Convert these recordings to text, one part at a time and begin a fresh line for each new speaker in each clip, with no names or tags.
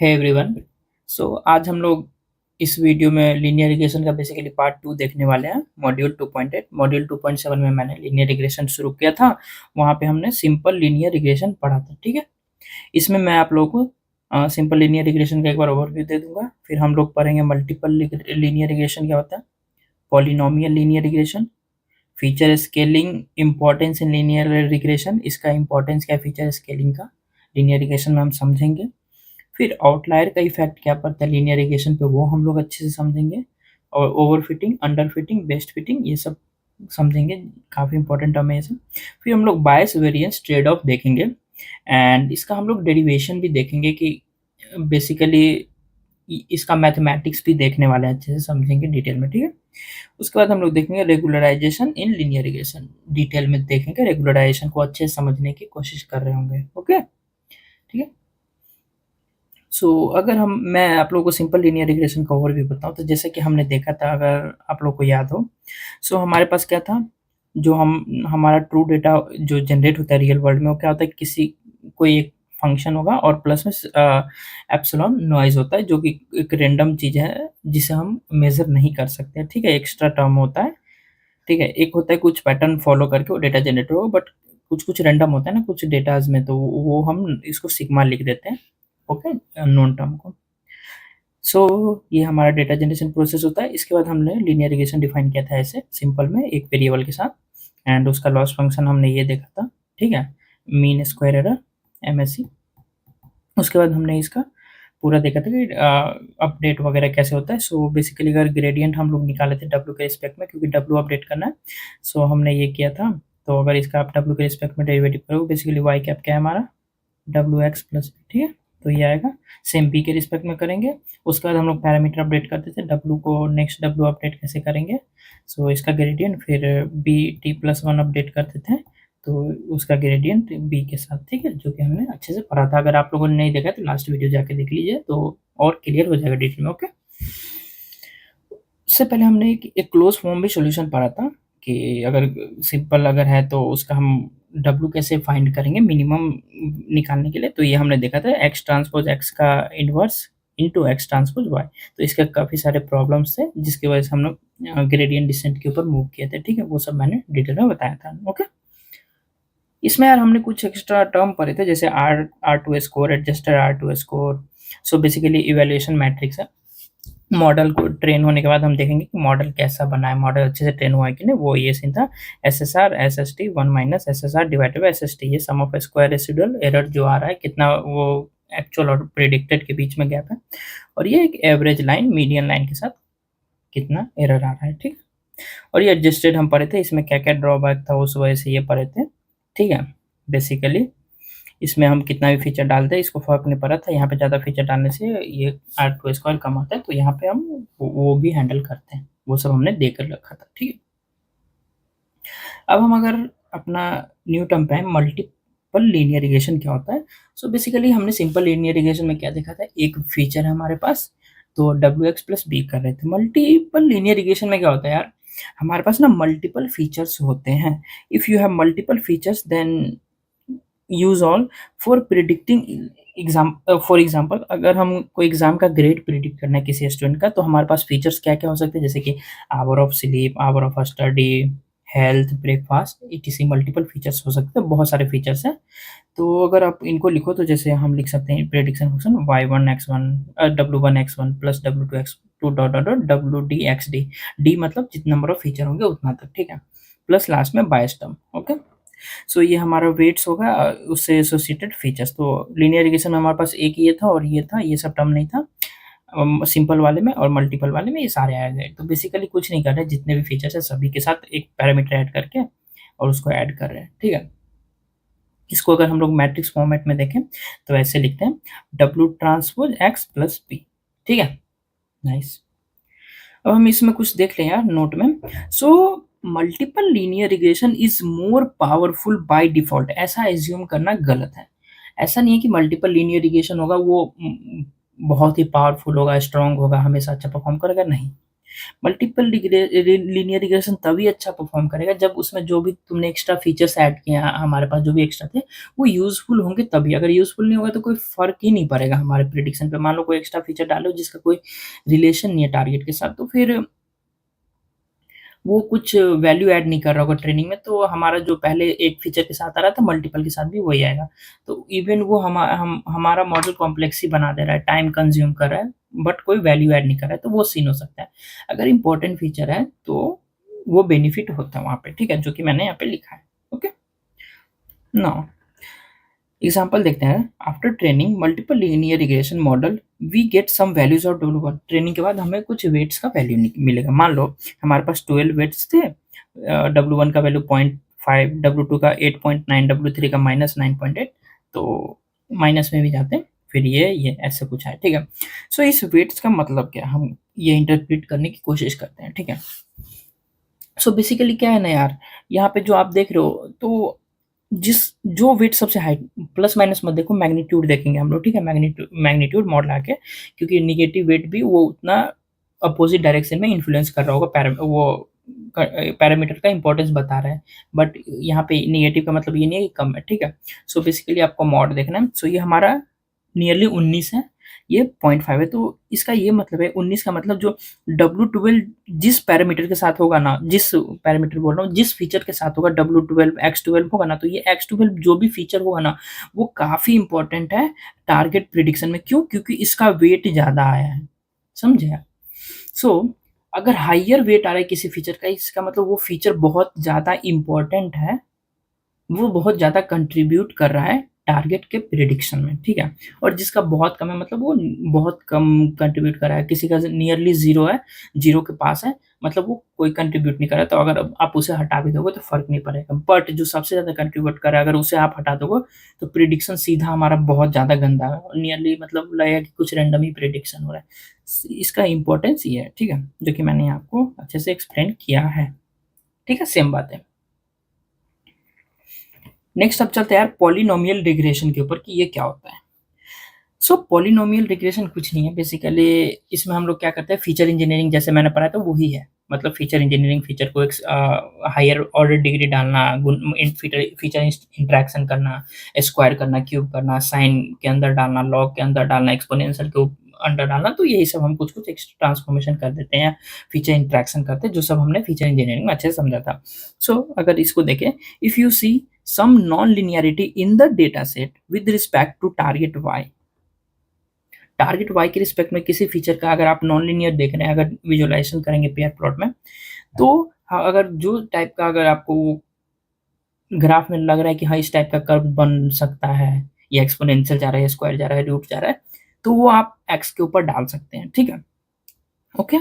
Hey everyone. आज हम लोग इस वीडियो में लीनियर रिग्रेशन का बेसिकली पार्ट 2 देखने वाले हैं। मॉड्यूल 2.8 मॉड्यूल 2.7 में मैंने लीनियर रिग्रेशन शुरू किया था। वहाँ पे हमने सिंपल लीनियर रिग्रेशन पढ़ा था। ठीक है, इसमें मैं आप लोगों को सिंपल लीनियर रिग्रेशन का एक बार ओवरव्यू दे दूंगा। फिर हम लोग पढ़ेंगे मल्टीपल लीनियर रिग्रेशन क्या होता है, polynomial linear regression, feature scaling, importance in linear regression, इसका इंपॉर्टेंस क्या है फीचर स्केलिंग का लीनियर रिग्रेशन में हम समझेंगे। फिर आउटलायर का इफेक्ट क्या पड़ता है लीनियर रिग्रेशन पे, वो हम लोग अच्छे से समझेंगे। और over fitting, under fitting, best fitting, ये सब समझेंगे। काफ़ी इंपॉर्टेंट टर्म है ये सब। फिर हम लोग बायस वेरिएंस ट्रेड ऑफ देखेंगे एंड इसका हम लोग डेरिवेशन भी देखेंगे कि बेसिकली इसका मैथमेटिक्स भी देखने वाले हैं, अच्छे से समझेंगे डिटेल में। ठीक है, उसके बाद हम लोग देखेंगे regularisation in linear regression, detail में देखेंगे। रेगुलराइजेशन को अच्छे से समझने की कोशिश कर रहे होंगे। ओके, ठीक है। अगर मैं आप लोगों को सिंपल लीनियर रिग्रेशन का ओवरव्यू बताऊं, तो जैसे कि हमने देखा था, अगर आप लोग को याद हो, हमारे पास क्या था, जो हमारा ट्रू डेटा जो जनरेट होता है रियल वर्ल्ड में, वो क्या होता है, किसी कोई एक फंक्शन होगा और प्लस में एप्सिलॉन नॉइज होता है, जो कि एक रेंडम चीज़ है जिसे हम मेजर नहीं कर सकते। ठीक है, एक्स्ट्रा टर्म होता है। ठीक है, एक होता है कुछ पैटर्न फॉलो करके वो डेटा जनरेट होगा, बट कुछ कुछ रैंडम होता है ना कुछ डेटाज में, तो वो हम इसको सिग्मा लिख देते हैं। ओके, नोन टर्म को। ये हमारा डेटा जनरेशन प्रोसेस होता है। इसके बाद हमने लीनियर रिग्रेशन डिफाइन किया था ऐसे सिंपल में एक वेरिएबल के साथ, एंड उसका लॉस फंक्शन हमने ये देखा था। ठीक है, मीन स्क्वायर एरर, MSE। उसके बाद हमने इसका पूरा देखा था कि अपडेट वगैरह कैसे होता है। बेसिकली अगर ग्रेडियंट हम लोग निकाले थे W के रिस्पेक्ट में, क्योंकि W अपडेट करना है, हमने ये किया था। तो अगर इसका आप W के रिस्पेक्ट में डेरिवेटिव करोगे, बेसिकली y कैप क्या है हमारा, WX प्लस। ठीक है, तो ये आएगा। सेम b के रिस्पेक्ट में करेंगे। उसके बाद हम लोग पैरामीटर अपडेट करते थे, W को नेक्स्ट W अपडेट कैसे करेंगे, इसका ग्रेडियंट, फिर b t प्लस 1 अपडेट करते थे, तो उसका ग्रेडियंट b के साथ। ठीक है, जो कि हमने अच्छे से पढ़ा था। अगर आप लोगों ने नहीं देखा तो लास्ट वीडियो जाके देख लीजिए, तो और क्लियर हो जाएगा डिटेल में। ओके, उससे पहले हमने एक क्लोज फॉर्म भी सॉल्यूशन पढ़ा था कि अगर सिंपल अगर है तो उसका हम W कैसे फाइंड करेंगे मिनिमम निकालने के लिए। तो ये हमने देखा था, x ट्रांसपोज x का inverse into x transpose y। तो इसके काफ़ी सारे प्रॉब्लम्स थे, जिसकी वजह से हम लोग ग्रेडियंट डिसेंट के ऊपर मूव किए थे। ठीक है, वो सब मैंने डिटेल में बताया था। ओके, इसमें यार हमने कुछ एक्स्ट्रा टर्म पढ़े थे, जैसे R2 score, adjusted R2 score. Basically evaluation matrix है। मॉडल को ट्रेन होने के बाद हम देखेंगे कि मॉडल कैसा बना है, मॉडल अच्छे से ट्रेन हुआ है कि नहीं। वो ये सीन था, SSR SST 1 minus SSR divided by SST। ये सम ऑफ स्क्वायर रेसिडुअल एरर जो आ रहा है, कितना वो एक्चुअल और प्रेडिक्टेड के बीच में गैप है, और ये एक एवरेज लाइन मीडियन लाइन के साथ कितना एरर आ रहा है। ठीक, और ये एडजस्टेड हम पढ़े थे, इसमें क्या क्या ड्रॉबैक था उस वजह से ये पढ़े थे। ठीक है, बेसिकली इसमें हम कितना भी फीचर डालते हैं इसको फर्क नहीं पड़ा था। यहाँ पे ज़्यादा फीचर डालने से ये R2 स्क्वायर कम आता है, तो यहाँ पे हम वो भी हैंडल करते हैं, वो सब हमने देकर रखा था। ठीक है, अब हम अगर अपना न्यू टर्म पे मल्टीपल लीनियर रिग्रेशन क्या होता है। बेसिकली हमने सिंपल लीनियर रिग्रेशन में क्या देखा था, एक फीचर है हमारे पास, तो WX प्लस B कर रहे थे। मल्टीपल लीनियर रिग्रेशन में क्या होता है यार, हमारे पास ना मल्टीपल फीचर्स होते हैं। If you have multiple features then use all for predicting exam. For example, अगर हम कोई एग्जाम का ग्रेड प्रिडिक्ट करना है किसी स्टूडेंट का, तो हमारे पास फीचर्स क्या क्या हो सकते हैं, जैसे कि hour of sleep, hour of study, health, breakfast, ETC। Multiple features हो सकते हैं, बहुत सारे फीचर्स हैं। तो अगर आप इनको लिखो, तो जैसे हम लिख सकते हैं prediction function y1x1 W1x1 plus W2x2 dot dot dot WDXD। D मतलब जितना नंबर ऑफ फीचर होंगे उतना तक। ठीक है, प्लस लास्ट में बायस टर्म। ओके, ये हमारा वेट्स होगा, उससे एसोसिएटेड फीचर्स। तो लीनियर रिग्रेशन में हमारे पास एक ये था और ये था, ये सब टर्म नहीं था सिंपल वाले में, और मल्टीपल वाले में ये सारे आ गए। तो बेसिकली कुछ नहीं कर रहे, जितने भी फीचर्स है सभी के साथ एक पैरामीटर ऐड करके और उसको ऐड कर रहे हैं। ठीक है, इसको अगर हम लोग मैट्रिक्स फॉर्मेट में देखें तो ऐसे लिखते हैं, W transpose X plus B। ठीक है, नाइस। अब हम इसमें कुछ देख लें यार नोट में। Multiple linear regression is more powerful by default. ऐसा एज्यूम करना गलत है। ऐसा नहीं है कि मल्टीपल लीनियर रिग्रेशन होगा वो बहुत ही पावरफुल होगा, स्ट्रांग होगा, हमेशा अच्छा परफॉर्म करेगा, नहीं। मल्टीपल लीनियर रिग्रेशन तभी अच्छा परफॉर्म करेगा जब उसमें जो भी तुमने एक्स्ट्रा फीचर्स ऐड किए हैं, हमारे पास जो भी एक्स्ट्रा थे वो यूजफुल होंगे तभी। अगर यूजफुल नहीं होगा तो कोई फर्क ही नहीं पड़ेगा हमारे प्रिडिक्शन पे। मान लो कोई एक्स्ट्रा फीचर डालो जिसका कोई रिलेशन नहीं है टारगेट के साथ, तो फिर वो कुछ वैल्यू ऐड नहीं कर रहा होगा ट्रेनिंग में, तो हमारा जो पहले एक फीचर के साथ आ रहा था मल्टीपल के साथ भी वही आएगा। तो इवन वो हमारा मॉडल कॉम्प्लेक्स ही बना दे रहा है, टाइम कंज्यूम कर रहा है, बट कोई वैल्यू ऐड नहीं कर रहा है, तो वो सीन हो सकता है। अगर इंपॉर्टेंट फीचर है तो वो बेनिफिट होता है वहाँ पे, ठीक है, जो कि मैंने यहाँ पे लिखा है। ओके, नाउ एग्जाम्पल देखते हैं। After training multiple linear regression model we get some values of W1। Training के बाद हमें कुछ वेट्स का वैल्यू मिलेगा। मान लो हमारे पास 12 वेट्स थे, W1 का वैल्यू 0.5, W2 का 8.9, W3 का -9.8, तो माइनस में भी जाते हैं, फिर ये ऐसे कुछ है, ठीक है। सो इस वेट्स का मतलब क्या, हम ये इंटरप्रेट करने की कोशिश करते हैं, ठीक है। सो बेसिकली क्या है ना यार, यहाँ पे जो आप देख रहे हो, तो जो वेट सबसे हाई, प्लस माइनस मत देखो, मैग्नीट्यूड देखेंगे हम लोग, ठीक है। मैग्नीट्यूड मॉड ला के, क्योंकि निगेटिव वेट भी वो उतना अपोजिट डायरेक्शन में इन्फ्लुएंस कर रहा होगा, वो पैरामीटर का इंपॉर्टेंस बता रहा है, बट यहाँ पे निगेटिव का मतलब ये नहीं है कि कम है, ठीक है। सो बेसिकली आपको मॉड देखना है। सो ये हमारा नियरली 19 है, ये 0.5 है, तो इसका ये मतलब है 19 का मतलब जो W12 जिस पैरामीटर के साथ होगा ना, जिस पैरामीटर बोल रहा हूँ, जिस फीचर के साथ होगा, W12 X12 होगा ना, तो ये X12 जो भी फीचर होगा ना वो काफी इंपॉर्टेंट है टारगेट प्रिडिक्शन में। क्यों? क्योंकि इसका वेट ज्यादा आया है, समझे आप। सो अगर हाइयर वेट आ रहा है किसी फीचर का, इसका मतलब वो फीचर बहुत ज्यादा इंपॉर्टेंट है, वो बहुत ज़्यादा कंट्रीब्यूट कर रहा है टारगेट के प्रिडिक्शन में, ठीक है। और जिसका बहुत कम है, मतलब वो बहुत कम कंट्रीब्यूट कर रहा है, किसी का नियरली जीरो है, जीरो के पास है, मतलब वो कोई कंट्रीब्यूट नहीं कर रहा है, तो अगर आप उसे हटा भी दोगे तो फर्क नहीं पड़ेगा। बट जो सबसे ज़्यादा कंट्रीब्यूट कर रहा है, अगर उसे आप हटा दोगे तो प्रिडिक्शन सीधा हमारा बहुत ज़्यादा गंदा है, नियरली मतलब लगेगा कि कुछ रैंडम ही प्रिडिक्शन हो रहा है। इसका इंपॉर्टेंस ये है, ठीक है, जो कि मैंने आपको अच्छे से एक्सप्लेन किया है, ठीक है। सेम बात है। नेक्स्ट अब चलते हैं यार पॉलिनोमियल रिग्रेशन के ऊपर कि ये क्या होता है। सो पॉलिनोमियल रिग्रेशन कुछ नहीं है, बेसिकली इसमें हम लोग क्या करते हैं, फीचर इंजीनियरिंग जैसे मैंने पढ़ा था वही है। मतलब फीचर इंजीनियरिंग, फीचर को एक हायर ऑर्डर डिग्री डालना, फीचर इंट्रैक्शन करना, स्क्वायर करना, क्यूब करना, साइन के अंदर डालना, लॉग के अंदर डालना, एक्सपोनेंशियल के अंडर डालना, तो यही सब हम कुछ कुछ एक्स्ट्रा ट्रांसफॉर्मेशन कर देते हैं, फीचर इंट्रैक्शन करते हैं, जो सब हमने फीचर इंजीनियरिंग में अच्छे से समझा था। सो अगर इसको देखें, if you see some non-linearity in the data set with respect to target y, target y के रिस्पेक्ट में किसी फीचर का अगर आप नॉन लीनियर देख रहे हैं, अगर विजुअलाइजेशन करेंगे पेयर प्लॉट में, तो अगर जो टाइप का अगर आपको ग्राफ में लग रहा है कि हाँ इस टाइप का कर्व बन सकता है, या एक्सपोनेंशियल जा रहा है, स्क्वायर जा रहा है, रूट जा रहा है, तो वो आप x के ऊपर डाल सकते हैं, ठीक है। ओके,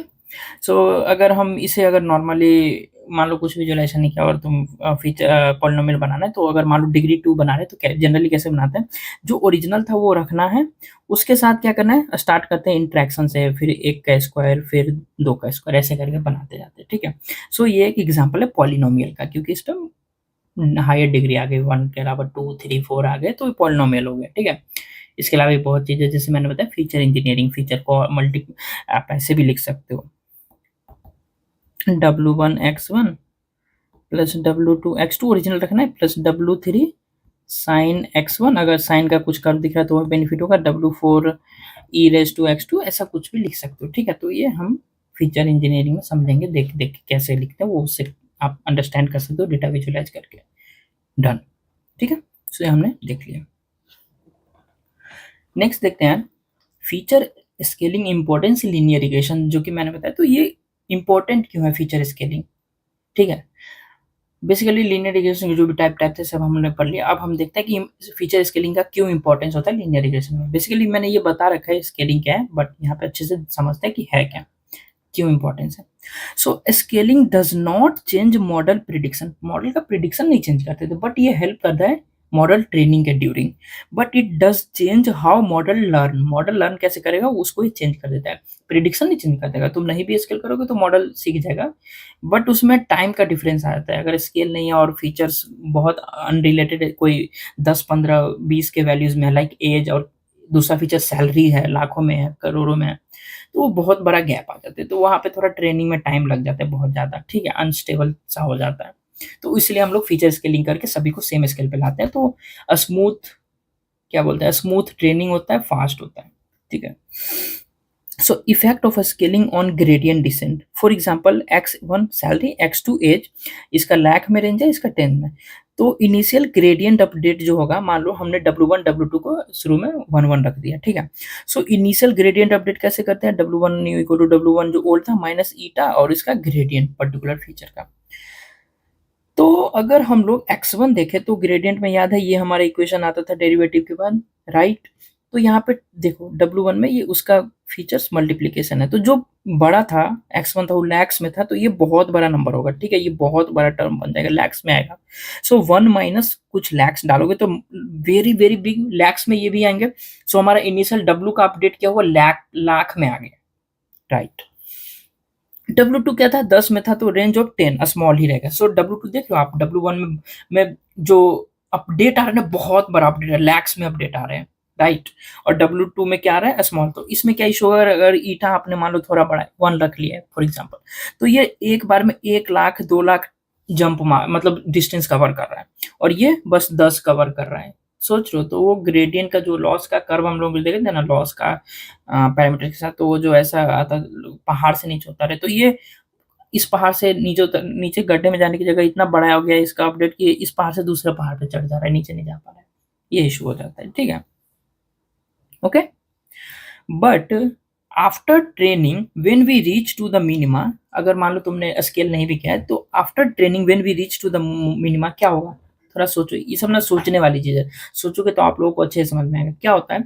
सो अगर हम इसे अगर नॉर्मली मान लो कुछ विजुअलाइजेशन नहीं किया और तुम फीचर पॉलिनोमियल बनाना है, तो अगर मान लो डिग्री 2 बना रहे, तो जनरली कैसे बनाते हैं, जो ओरिजिनल था वो रखना है, उसके साथ क्या करना है, स्टार्ट करते हैं इंट्रैक्शन से, फिर 1 का स्क्वायर, फिर 2 का स्क्वायर, ऐसे करके बनाते जाते हैं, ठीक है। सो ये एक एग्जाम्पल है पॉलिनोमियल का, क्योंकि इस पर हायर डिग्री आ गई, 1 के अलावा 2, 3, 4 आ गए, तो पॉलिनोमियल हो गया, ठीक है। इसके अलावा भी बहुत चीज़ें, जैसे मैंने बताया फीचर इंजीनियरिंग, फीचर को मल्टी आप ऐसे भी लिख सकते हो, W1 x1 plus W2 x2 original रखना है, प्लस W3 साइन x1, अगर साइन का कुछ कर्व दिख रहा है तो बेनिफिट होगा, W4 e raise to x2, ऐसा कुछ भी लिख सकते हो, ठीक है। तो ये हम फीचर इंजीनियरिंग में समझेंगे, देख देख के कैसे लिखते हैं, वो उससे आप अंडरस्टैंड कर सकते हो डेटा विजुअलाइज करके। डन, ठीक है। सो ये हमने देख लिया। नेक्स्ट देखते हैं feature scaling importance linear regression, जो कि मैंने बताया, तो ये इंपॉर्टेंट क्यों है फीचर स्केलिंग, ठीक है। बेसिकली लीनियर रिग्रेशन के जो भी टाइप थे सब हमने पढ़ लिया। अब हम देखते हैं कि फीचर स्केलिंग का क्यों इंपॉर्टेंस होता है लीनियर रिग्रेशन में। बेसिकली मैंने ये बता रखा है स्केलिंग क्या है, बट यहाँ पे अच्छे से समझते हैं कि है क्या, क्यों इंपॉर्टेंस है। So scaling does not change model prediction, model का प्रिडिक्शन नहीं चेंज करते थे, बट ये हेल्प करता है मॉडल ट्रेनिंग के during, but it does change how model learn, model learn कैसे करेगा उसको ही चेंज कर देता है, प्रिडिक्शन नहीं चेंज कर देगा। तुम नहीं भी स्केल करोगे तो मॉडल सीख जाएगा, बट उसमें टाइम का डिफरेंस आ जाता है। अगर स्केल नहीं है और फीचर्स बहुत अनरिलेटेड कोई 10, 15, 20 के वैल्यूज में है, लाइक एज और दूसरा फीचर सैलरी है, लाखों में है, करोड़ों में है, तो वो बहुत बड़ा गैप आ जाता है। तो वहाँ पे थोड़ा ट्रेनिंग में टाइम लग जाता है बहुत ज़्यादा, ठीक है, अनस्टेबल सा हो जाता है। तो इसलिए हम लोग फीचर स्केलिंग करके सभी को सेम स्केल पे लाते हैं, तो स्मूथ, क्या बोलते हैं, स्मूथ ट्रेनिंग होता है, फास्ट होता है, ठीक है। So effect of a scaling on gradient descent. For example, x1 salary, x2 age, इसका लाख में रेंज है, इसका 10 में। तो इनिशियल ग्रेडियंट अपडेट जो होगा, मान लो हमने W1 W2 को शुरू में 1 1 रख दिया, ठीक है। सो इनिशियल ग्रेडियंट अपडेट कैसे करते हैं, W1 new equal to W1 जो ओल्ड था माइनस ईटा और इसका ग्रेडियंट पर्टिकुलर फीचर का। तो अगर हम लोग x1 देखें तो ग्रेडियंट में याद है ये हमारा इक्वेशन आता था डेरिवेटिव के बाद, राइट। तो यहाँ पे देखो W1 में ये उसका फीचर्स मल्टीप्लीकेशन है, तो जो बड़ा था x1 था वो लैक्स में था, तो ये बहुत बड़ा नंबर होगा, ठीक है, ये बहुत बड़ा टर्म बन जाएगा, लैक्स में आएगा। सो 1 माइनस कुछ लैक्स डालोगे तो वेरी वेरी बिग लैक्स में ये भी आएंगे। सो हमारा इनिशियल W का अपडेट क्या हुआ, लाख में आ गया, राइट। W2 क्या था, 10 में था, तो रेंज ऑफ 10 स्मॉल ही रहेगा। सो W2 देख लो आप, W1 में जो अपडेट आ रहे हैं बहुत बड़ा अपडेट है, लैक्स में अपडेट आ रहे हैं, राइट। और W2 में क्या आ रहा है, स्मॉल। तो इसमें क्या इशू होगा, अगर ईटा आपने मान लो थोड़ा बड़ा 1 रख लिया है फॉर एग्जाम्पल, तो ये एक बार में 1 लाख 2 लाख जंप मतलब डिस्टेंस कवर कर रहा है, और ये बस 10 कवर कर रहा है। सोच लो, तो वो ग्रेडियंट का जो लॉस का कर्व हम लोग देखे थे ना, लॉस का पैरामीटर के साथ, तो वो जो ऐसा आता पहाड़ से नीचे उतारे, तो ये इस पहाड़ से नीचे गड्ढे में जाने की जगह इतना बड़ा हो गया इसका अपडेट कि इस पहाड़ से दूसरे पहाड़ पे चढ़ जा रहा है, नीचे नहीं जा पा रहा है, ये इशू हो जाता है, ठीक है, okay. But after training when we reach to the minima, अगर मान लो तुमने स्केल नहीं भी किया है, तो after training when we reach to the minima क्या होगा, थोड़ा सोचो, ये सब ना सोचने वाली चीज है, सोचोगे तो आप लोगों को अच्छे से समझ में आएगा। क्या होता है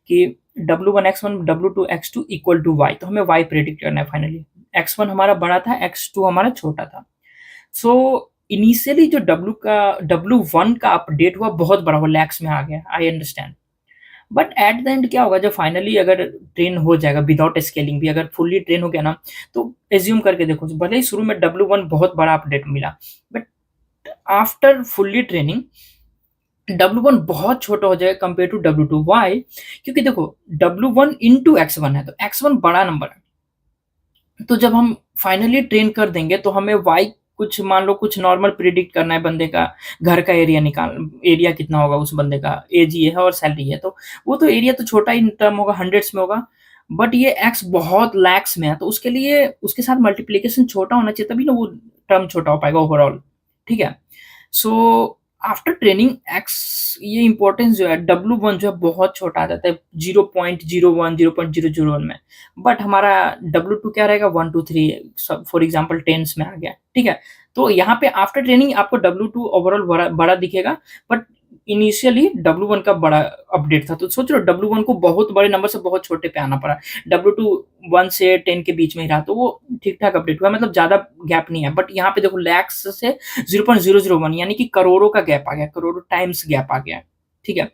कि W1 X1 W2 X2 equal to Y, तो हमें Y प्रेडिक्ट करना है फाइनली। X1 हमारा बड़ा था, X2 हमारा छोटा था। सो इनिशियली जो W1 का अपडेट हुआ बहुत बड़ा, वो लैक्स में आ गया, I understand. But at the end क्या होगा, जब फाइनली अगर ट्रेन हो जाएगा विदाउट स्केलिंग भी, अगर फुल्ली ट्रेन हो गया ना, तो एज्यूम करके देखो, भले ही शुरू में W1 बहुत बड़ा अपडेट मिला, but after fully training W1 बहुत छोटा हो जाएगा कंपेयर टू W2। वाई? क्योंकि देखो W1 इंटू X1 है, तो X1 बड़ा नंबर है, तो जब हम फाइनली ट्रेन कर देंगे तो हमें Y कुछ मान लो कुछ नॉर्मल प्रिडिक्ट करना है, बंदे का घर का एरिया कितना होगा उस बंदे का, एज ये है और सैलरी है, तो वो तो एरिया तो छोटा ही टर्म होगा, हंड्रेड्स में होगा, बट ये एक्स बहुत लैक्स में है, तो उसके लिए उसके साथ मल्टीप्लीकेशन छोटा होना चाहिए, तभी ना वो टर्म छोटा हो पाएगा ओवरऑल, ठीक है। सो आफ्टर ट्रेनिंग एक्स, ये इंपॉर्टेंस जो है W1 जो है बहुत छोटा आ जाता है, 0.01 0.001 में, बट हमारा W2 क्या रहेगा, 1 2 3 फॉर एग्जाम्पल टेंस में आ गया, ठीक है। तो यहाँ पे आफ्टर ट्रेनिंग आपको W2 ओवरऑल बड़ा दिखेगा, बट इनिशियली W1 का बड़ा अपडेट था, तो सोच लो W1 को बहुत बड़े नंबर से बहुत छोटे पे आना पड़ा, W2 1 से 10 के बीच में ही रहा, तो वो ठीक ठाक अपडेट हुआ, मतलब ज्यादा गैप नहीं है। बट यहाँ पे देखो लैक्स से 0.001 यानी कि करोड़ों का गैप आ गया, करोड़ों टाइम्स गैप आ गया, ठीक है।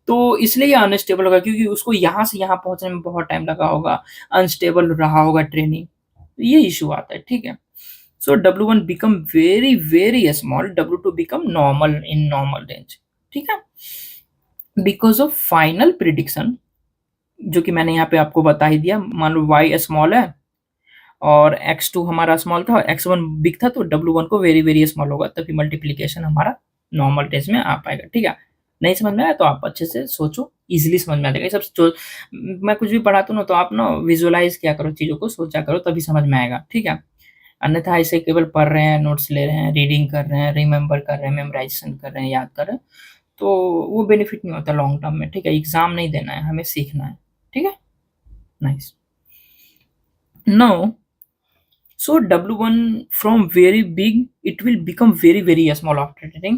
तो इसलिए ये अनस्टेबल होगा, क्योंकि उसको यहाँ से यहाँ पहुंचने में बहुत टाइम लगा होगा, अनस्टेबल रहा होगा ट्रेनिंग, ये इशू आता है, ठीक है। So W1 become very very small, W2 become normal in normal range, ठीक है। बिकॉज ऑफ फाइनल प्रिडिक्शन जो कि मैंने यहाँ पे आपको बता ही दिया, मान लो Y स्मॉल है और X2 हमारा स्मॉल था और X1 बिग था, तो W1 को वेरी वेरी स्मॉल होगा, तभी मल्टीप्लीकेशन हमारा नॉर्मल टेस्ट में आ पाएगा, ठीक है। नहीं समझ में आया तो आप अच्छे से सोचो, इजीली समझ में आ जाएगा। ये सब मैं कुछ भी पढ़ाता हूँ ना, तो आप ना विजुअलाइज क्या करो, चीज़ों को सोचा करो, तभी समझ में आएगा, ठीक है। अन्यथा ऐसे केवल पढ़ रहे हैं, नोट्स ले रहे हैं, रीडिंग कर रहे हैं, रिमेंबर कर रहे हैं, मेमोराइजेशन कर रहे हैं, याद कर रहे हैं, तो वो बेनिफिट नहीं होता लॉन्ग टर्म में, ठीक है। एग्जाम नहीं देना है, हमें सीखना है, ठीक है। Nice. Now so W1 from very big it will become very very small after training,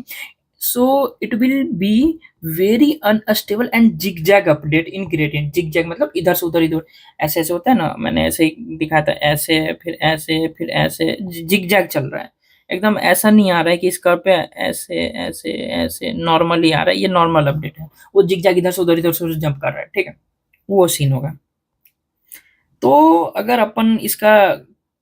so it will be very unstable and zigzag update in gradient। zigzag मतलब इधर से उधर, इधर ऐसे ऐसे होता है ना, मैंने ऐसे ही दिखाया था, ऐसे फिर ऐसे फिर ऐसे, zigzag चल रहा है, एकदम ऐसा नहीं आ रहा है कि इस कर्व पे ऐसे ऐसे ऐसे नॉर्मली आ रहा है, ये नॉर्मल अपडेट है, वो zigzag इधर से उधर जंप कर रहा है, ठीक है, वो सीन होगा। तो अगर अपन इसका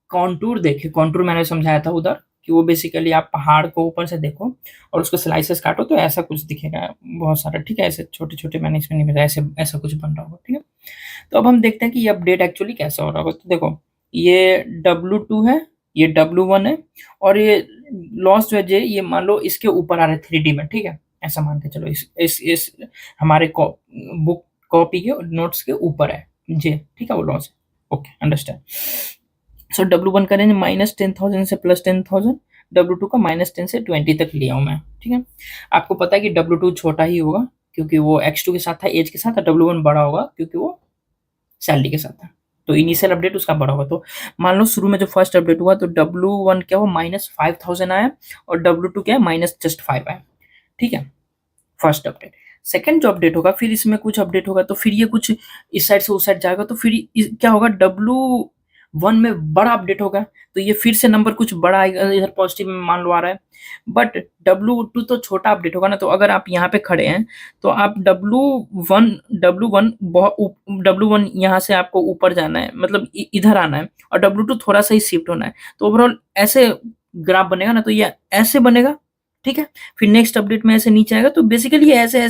कॉन्टूर देखें, कॉन्टूर मैंने समझाया था उधर, कि वो बेसिकली आप पहाड़ को ऊपर से देखो और उसको स्लाइसेस काटो तो ऐसा कुछ दिखेगा बहुत सारा, ठीक है? ऐसे छोटे-छोटे मैंने इसमें नहीं बताया, ऐसे ऐसा कुछ बन रहा होगा, ठीक है? तो अब हम देखते हैं कि ये अपडेट एक्चुअली कैसे हो रहा होगा। तो देखो, ये W2 है, ये W1 है और ये लॉस्ट वेज है, ये मान लो इसके ऊपर आ रहा है 3D में, ठीक है? ऐसा मान के चलो इस हमारे बुक कॉपी के नोट्स के ऊपर है जे, ठीक है? वो लॉस है। Okay, understand. सो W1 का रेंज -10,000 से +10,000, W2 का -10 से 20 तक लिया हूँ मैं, ठीक है? आपको पता है कि W2 छोटा ही होगा क्योंकि वो X2 के साथ था, एज के साथ, और W1 बड़ा होगा क्योंकि वो सैलरी के साथ था। तो इनिशियल अपडेट उसका बड़ा होगा। तो मान लो शुरू में जो फर्स्ट अपडेट हुआ तो W1 क्या हुआ, -5,000 आया और W2 क्या है, -5 आया, ठीक है? First update. सेकंड जो अपडेट होगा फिर इसमें कुछ अपडेट होगा तो फिर ये कुछ इस साइड से उस साइड जाएगा तो फिर क्या होगा, W1 में बड़ा अपडेट होगा तो ये फिर से नंबर कुछ बड़ा आएगा, इधर पॉजिटिव में मान लो आ रहा है, बट W2 तो छोटा अपडेट होगा ना। तो अगर आप यहाँ पे खड़े हैं तो आप W1 यहाँ से आपको ऊपर जाना है, मतलब इधर आना है, और W2 थोड़ा सा ही शिफ्ट होना है। तो ओवरऑल ऐसे ग्राफ बनेगा ना, तो ये ऐसे बनेगा, ठीक है? फिर नेक्स्ट अपडेट में ऐसे नीचे आएगा तो बेसिकली ये ऐसे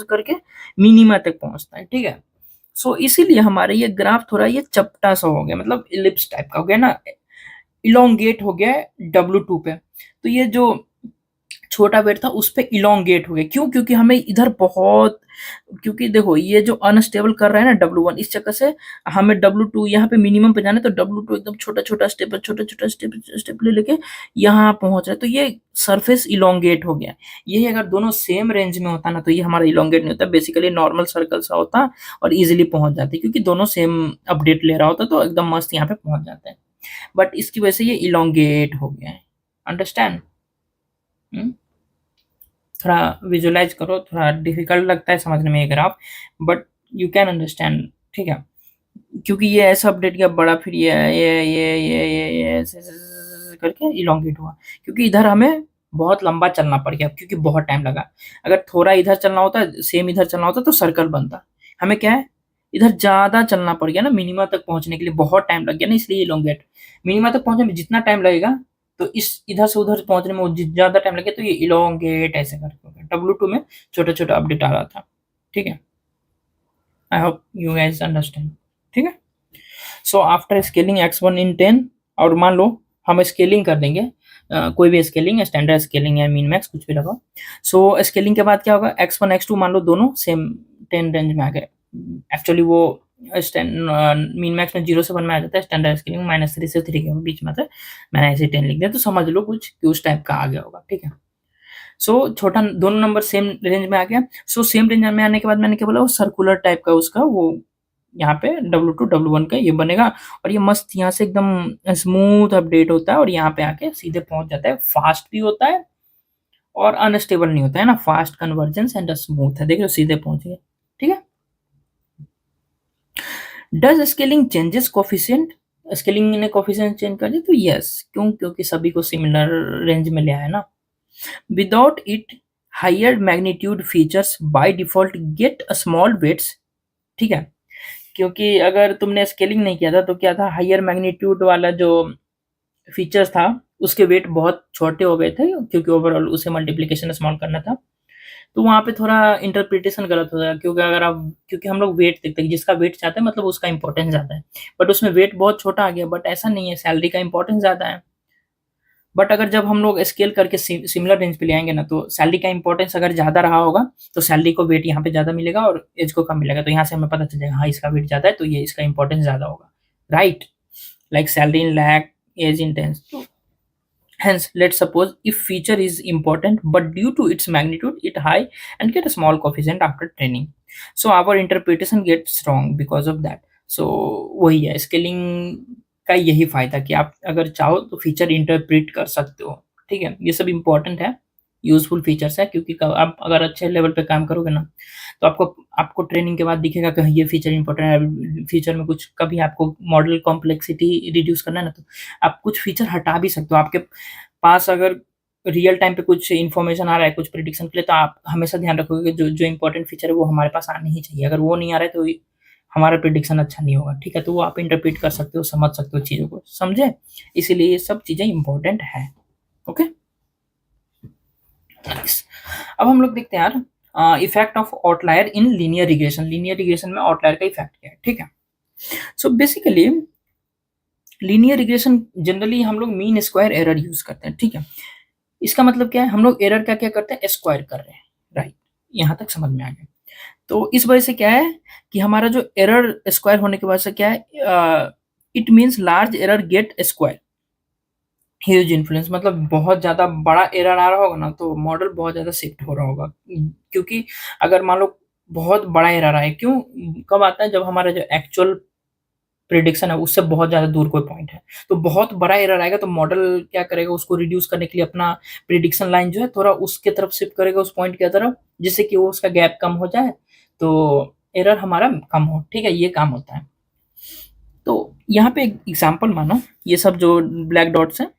करके मिनिमा तक पहुंचता है, ठीक है? सो इसीलिए हमारे ये ग्राफ थोड़ा ये चपटा सा हो गया, मतलब इलिप्स टाइप का हो गया ना, इलोंगेट हो गया है W2 पे। तो ये जो छोटा वेट था उस पे इलोंगेट हो गया, क्यों? क्योंकि हमें इधर बहुत, क्योंकि देखो ये जो अनस्टेबल कर रहा है ना W1, इस चक्कर से हमें W2 यहाँ पे मिनिमम पे जाना है, तो W2 एकदम छोटा-छोटा स्टेप ले लेके यहाँ पहुँच रहा है, तो ये सरफेस इलोंगेट हो गया। यही अगर दोनों सेम रेंज में होता ना तो ये हमारा इलोंगेट नहीं होता, बेसिकली नॉर्मल सर्कल सा होता और ईज़िली पहुँच जाते, क्योंकि दोनों सेम अपडेट ले रहा होता तो एकदम मस्त यहाँ पे पहुँच जाते हैं। बट इसकी वजह से ये इलोंगेट हो गया है। अंडरस्टैंड? हुँ? थोड़ा विजुअलाइज़ करो, थोड़ा डिफ़िकल्ट लगता है समझने में ये graph, but you can understand, ठीक है? क्योंकि ये ऐसा अपडेट किया बड़ा, फिर ये ऐसे करके इलॉन्गेट हुआ, क्योंकि इधर हमें बहुत लंबा चलना पड़ गया क्योंकि बहुत टाइम लगा। अगर थोड़ा इधर चलना होता, सेम इधर चलना होता तो सर्कल बनता। हमें क्या है, इधर ज़्यादा चलना पड़ गया ना, मिनिमा तक पहुँचने के लिए बहुत टाइम लग गया ना, इसलिए इलॉन्गेट। मिनिमा तक पहुँचने में जितना टाइम लगेगा तो इस इधर से उधर पहुँचने में ज़्यादा टाइम लगेगा, तो ये इलॉन्गेट ऐसे करके हो गया। W2 में छोटा-छोटा अपडेट आ रहा था, ठीक है? I hope you guys understand, ठीक है? सो आफ्टर स्केलिंग x1 इन 10, और मान लो हम स्केलिंग कर देंगे, कोई भी स्केलिंग, स्टैंडर्ड स्केलिंग या मिन मैक्स कुछ भी लगाओ। सो स्केलिंग के बाद क्या होगा, x1 x2 मान लो दोनों सेम 10 रेंज में आ गए। एक्चुअली वो मिन मैक्स में 0 से 1 में आ जाता है, स्टैंडर्ड स्केलिंग -3 से 3 के बीच में आता है। मैंने ऐसे 10 लिख दिया तो समझ लो कुछ कि उस टाइप का आ गया होगा, ठीक है? सो छोटा दोनों नंबर सेम रेंज में आ गया। सो सेम रेंज में आने के बाद मैंने क्या बोला, वो सर्कुलर टाइप का उसका वो यहाँ पे W2 W1 का ये बनेगा और ये मस्त यहाँ से एकदम स्मूथ अपडेट होता है और यहाँ पे आके सीधे पहुंच जाता है। फास्ट भी होता है और अनस्टेबल नहीं होता है ना, फास्ट कन्वर्जेंस एंड स्मूथ है। देख लो सीधे पहुंच गए, ठीक है? Does scaling changes coefficient? Scaling ने कोफिशिएंट चेंज कर दिया तो यस, क्यों? क्योंकि सभी को सिमिलर रेंज में ले आया ना। Without it higher magnitude features by default get a small weights, ठीक है? क्योंकि अगर तुमने स्केलिंग नहीं किया था तो क्या था, हायर मैग्नीट्यूड वाला जो फीचर्स था उसके वेट बहुत छोटे हो गए थे क्योंकि ओवरऑल उसे मल्टीप्लिकेशन स्मॉल करना था। तो वहाँ पे थोड़ा इंटरप्रिटेशन गलत हो जाएगा, क्योंकि अगर आप, क्योंकि हम लोग वेट देखते हैं, जिसका वेट चाहते हैं मतलब उसका इंपॉर्टेंस ज़्यादा है, बट उसमें वेट बहुत छोटा आ गया। बट ऐसा नहीं है, सैलरी का इंपॉर्टेंस ज़्यादा है। बट अगर जब हम लोग स्केल करके सिमिलर रेंज पे ले आएंगे ना, तो सैलरी का इंपॉर्टेंस अगर ज़्यादा रहा होगा तो सैलरी को वेट यहाँ पे ज़्यादा मिलेगा और एज को कम मिलेगा। तो यहाँ से हमें पता चल जाएगा हाँ इसका वेट ज़्यादा है तो ये इसका इंपॉर्टेंस ज़्यादा होगा, right? Like salary in lakh, age in tens. तो hence let's suppose if feature is important but due to its magnitude it high and get a small coefficient after training, so our interpretation gets wrong because of that. So वही है scaling का यही फायदा कि आप अगर चाहो तो फीचर इंटरप्रेट कर सकते हो, ठीक है? ये सब इंपॉर्टेंट है, यूजफुल फीचर्स है, क्योंकि आप अगर अच्छे लेवल पे काम करोगे ना तो आपको आपको ट्रेनिंग के बाद दिखेगा कि ये फीचर इंपॉर्टेंट है। फ्यूचर में कुछ कभी आपको मॉडल कॉम्प्लेक्सिटी रिड्यूस करना है ना, तो आप कुछ फीचर हटा भी सकते हो। आपके पास अगर रियल टाइम पे कुछ इन्फॉर्मेशन आ रहा है कुछ प्रिडिक्शन के लिए, तो आप हमेशा ध्यान रखोगे कि जो जो इंपॉर्टेंट फीचर है वो हमारे पास आने ही चाहिए। अगर वो नहीं आ रहा है तो हमारा प्रिडिक्शन अच्छा नहीं होगा, ठीक है। तो वो आप इंटरप्रेट कर सकते हो, समझ सकते हो चीज़ों को, समझे? इसीलिए ये सब चीज़ें इंपॉर्टेंट है। ओके, अब हम लोग देखते हैं यार effect of outlier in linear regression. Linear regression में आउटलायर का इफेक्ट क्या है, ठीक है। So basically linear regression generally हम लोग मीन स्क्वायर एरर यूज करते हैं, ठीक है। इसका मतलब क्या है, हम लोग एरर का क्या करते हैं, स्क्वायर कर रहे हैं, राइट। यहाँ तक समझ में आ गया। तो इस वजह से क्या है कि हमारा जो एरर स्क्वायर होने की वजह से क्या है, it means large error get square, huge influence, मतलब बहुत ज़्यादा बड़ा एरर आ रहा होगा ना तो मॉडल बहुत ज़्यादा शिफ्ट हो रहा होगा। क्योंकि अगर मान लो बहुत बड़ा एरर आए, क्यों, कब आता है, जब हमारा जो एक्चुअल प्रिडिक्शन है उससे बहुत ज़्यादा दूर कोई पॉइंट है, तो बहुत बड़ा एरर आएगा तो मॉडल क्या करेगा, उसको रिड्यूस करने के लिए अपना प्रिडिक्शन लाइन जो है थोड़ा उसके तरफ शिफ्ट करेगा, उस पॉइंट की तरफ, जिससे कि वो उसका गैप कम हो जाए, तो एरर हमारा कम हो, ठीक है। ये काम होता है। तो यहाँ पे एक एग्जाम्पल मानो, ये सब जो ब्लैक डॉट्स है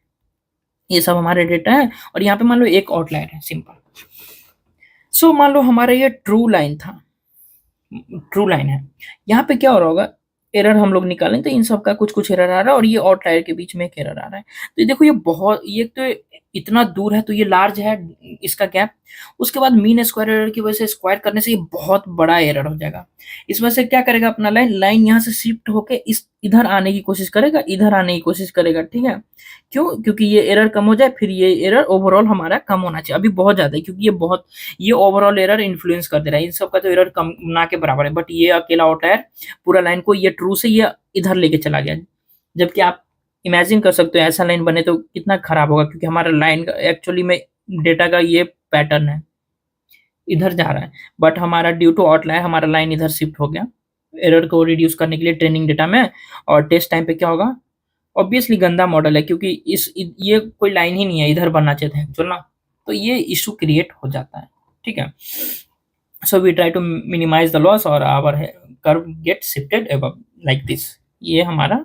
ये सब हमारे डेटा है, और यहाँ पे मान लो एक आउटलायर है, सिंपल। सो मान लो हमारा ये ट्रू लाइन था, ट्रू लाइन है। यहाँ पे क्या हो रहा होगा, एरर हम लोग निकालें तो इन सब का कुछ कुछ एरर आ रहा है, और ये आउटलायर के बीच में एक एरर आ रहा है। तो ये देखो, ये बहुत, ये तो इतना दूर है तो ये लार्ज है इसका गैप। उसके बाद मीन स्क्वायर एरर की वजह से स्क्वायर करने से ये बहुत बड़ा एरर हो जाएगा। इस वजह से क्या करेगा, अपना लाइन लाइन यहाँ से शिफ्ट होके इस इधर आने की कोशिश करेगा, इधर आने की कोशिश करेगा, ठीक है। क्यों, क्योंकि ये एरर कम हो जाए, फिर ये एरर ओवरऑल हमारा कम होना चाहिए। अभी बहुत ज्यादा है क्योंकि ये ओवरऑल एरर इन्फ्लुएंस कर दे रहा है, इन सब का तो एरर कम ना के बराबर है, बट ये अकेला आउटलायर पूरा लाइन को ये ट्रू से ये इधर लेके चला गया। जबकि आप इमेजिन कर सकते हो ऐसा लाइन बने तो कितना खराब होगा, क्योंकि हमारा लाइन का एक्चुअली में डेटा का ये पैटर्न है, इधर जा रहा है, बट हमारा ड्यू टू आउटलायर हमारा लाइन इधर शिफ्ट हो गया एरर को रिड्यूस करने के लिए ट्रेनिंग डेटा में। और टेस्ट टाइम पे क्या होगा, ऑब्वियसली गंदा मॉडल है, क्योंकि ये कोई लाइन ही नहीं है, इधर बनना चाहिए था एक्चुअल ना, तो ये इशू क्रिएट हो जाता है, ठीक है। So we try to minimise the loss और our curve get shifted above like this. ये हमारा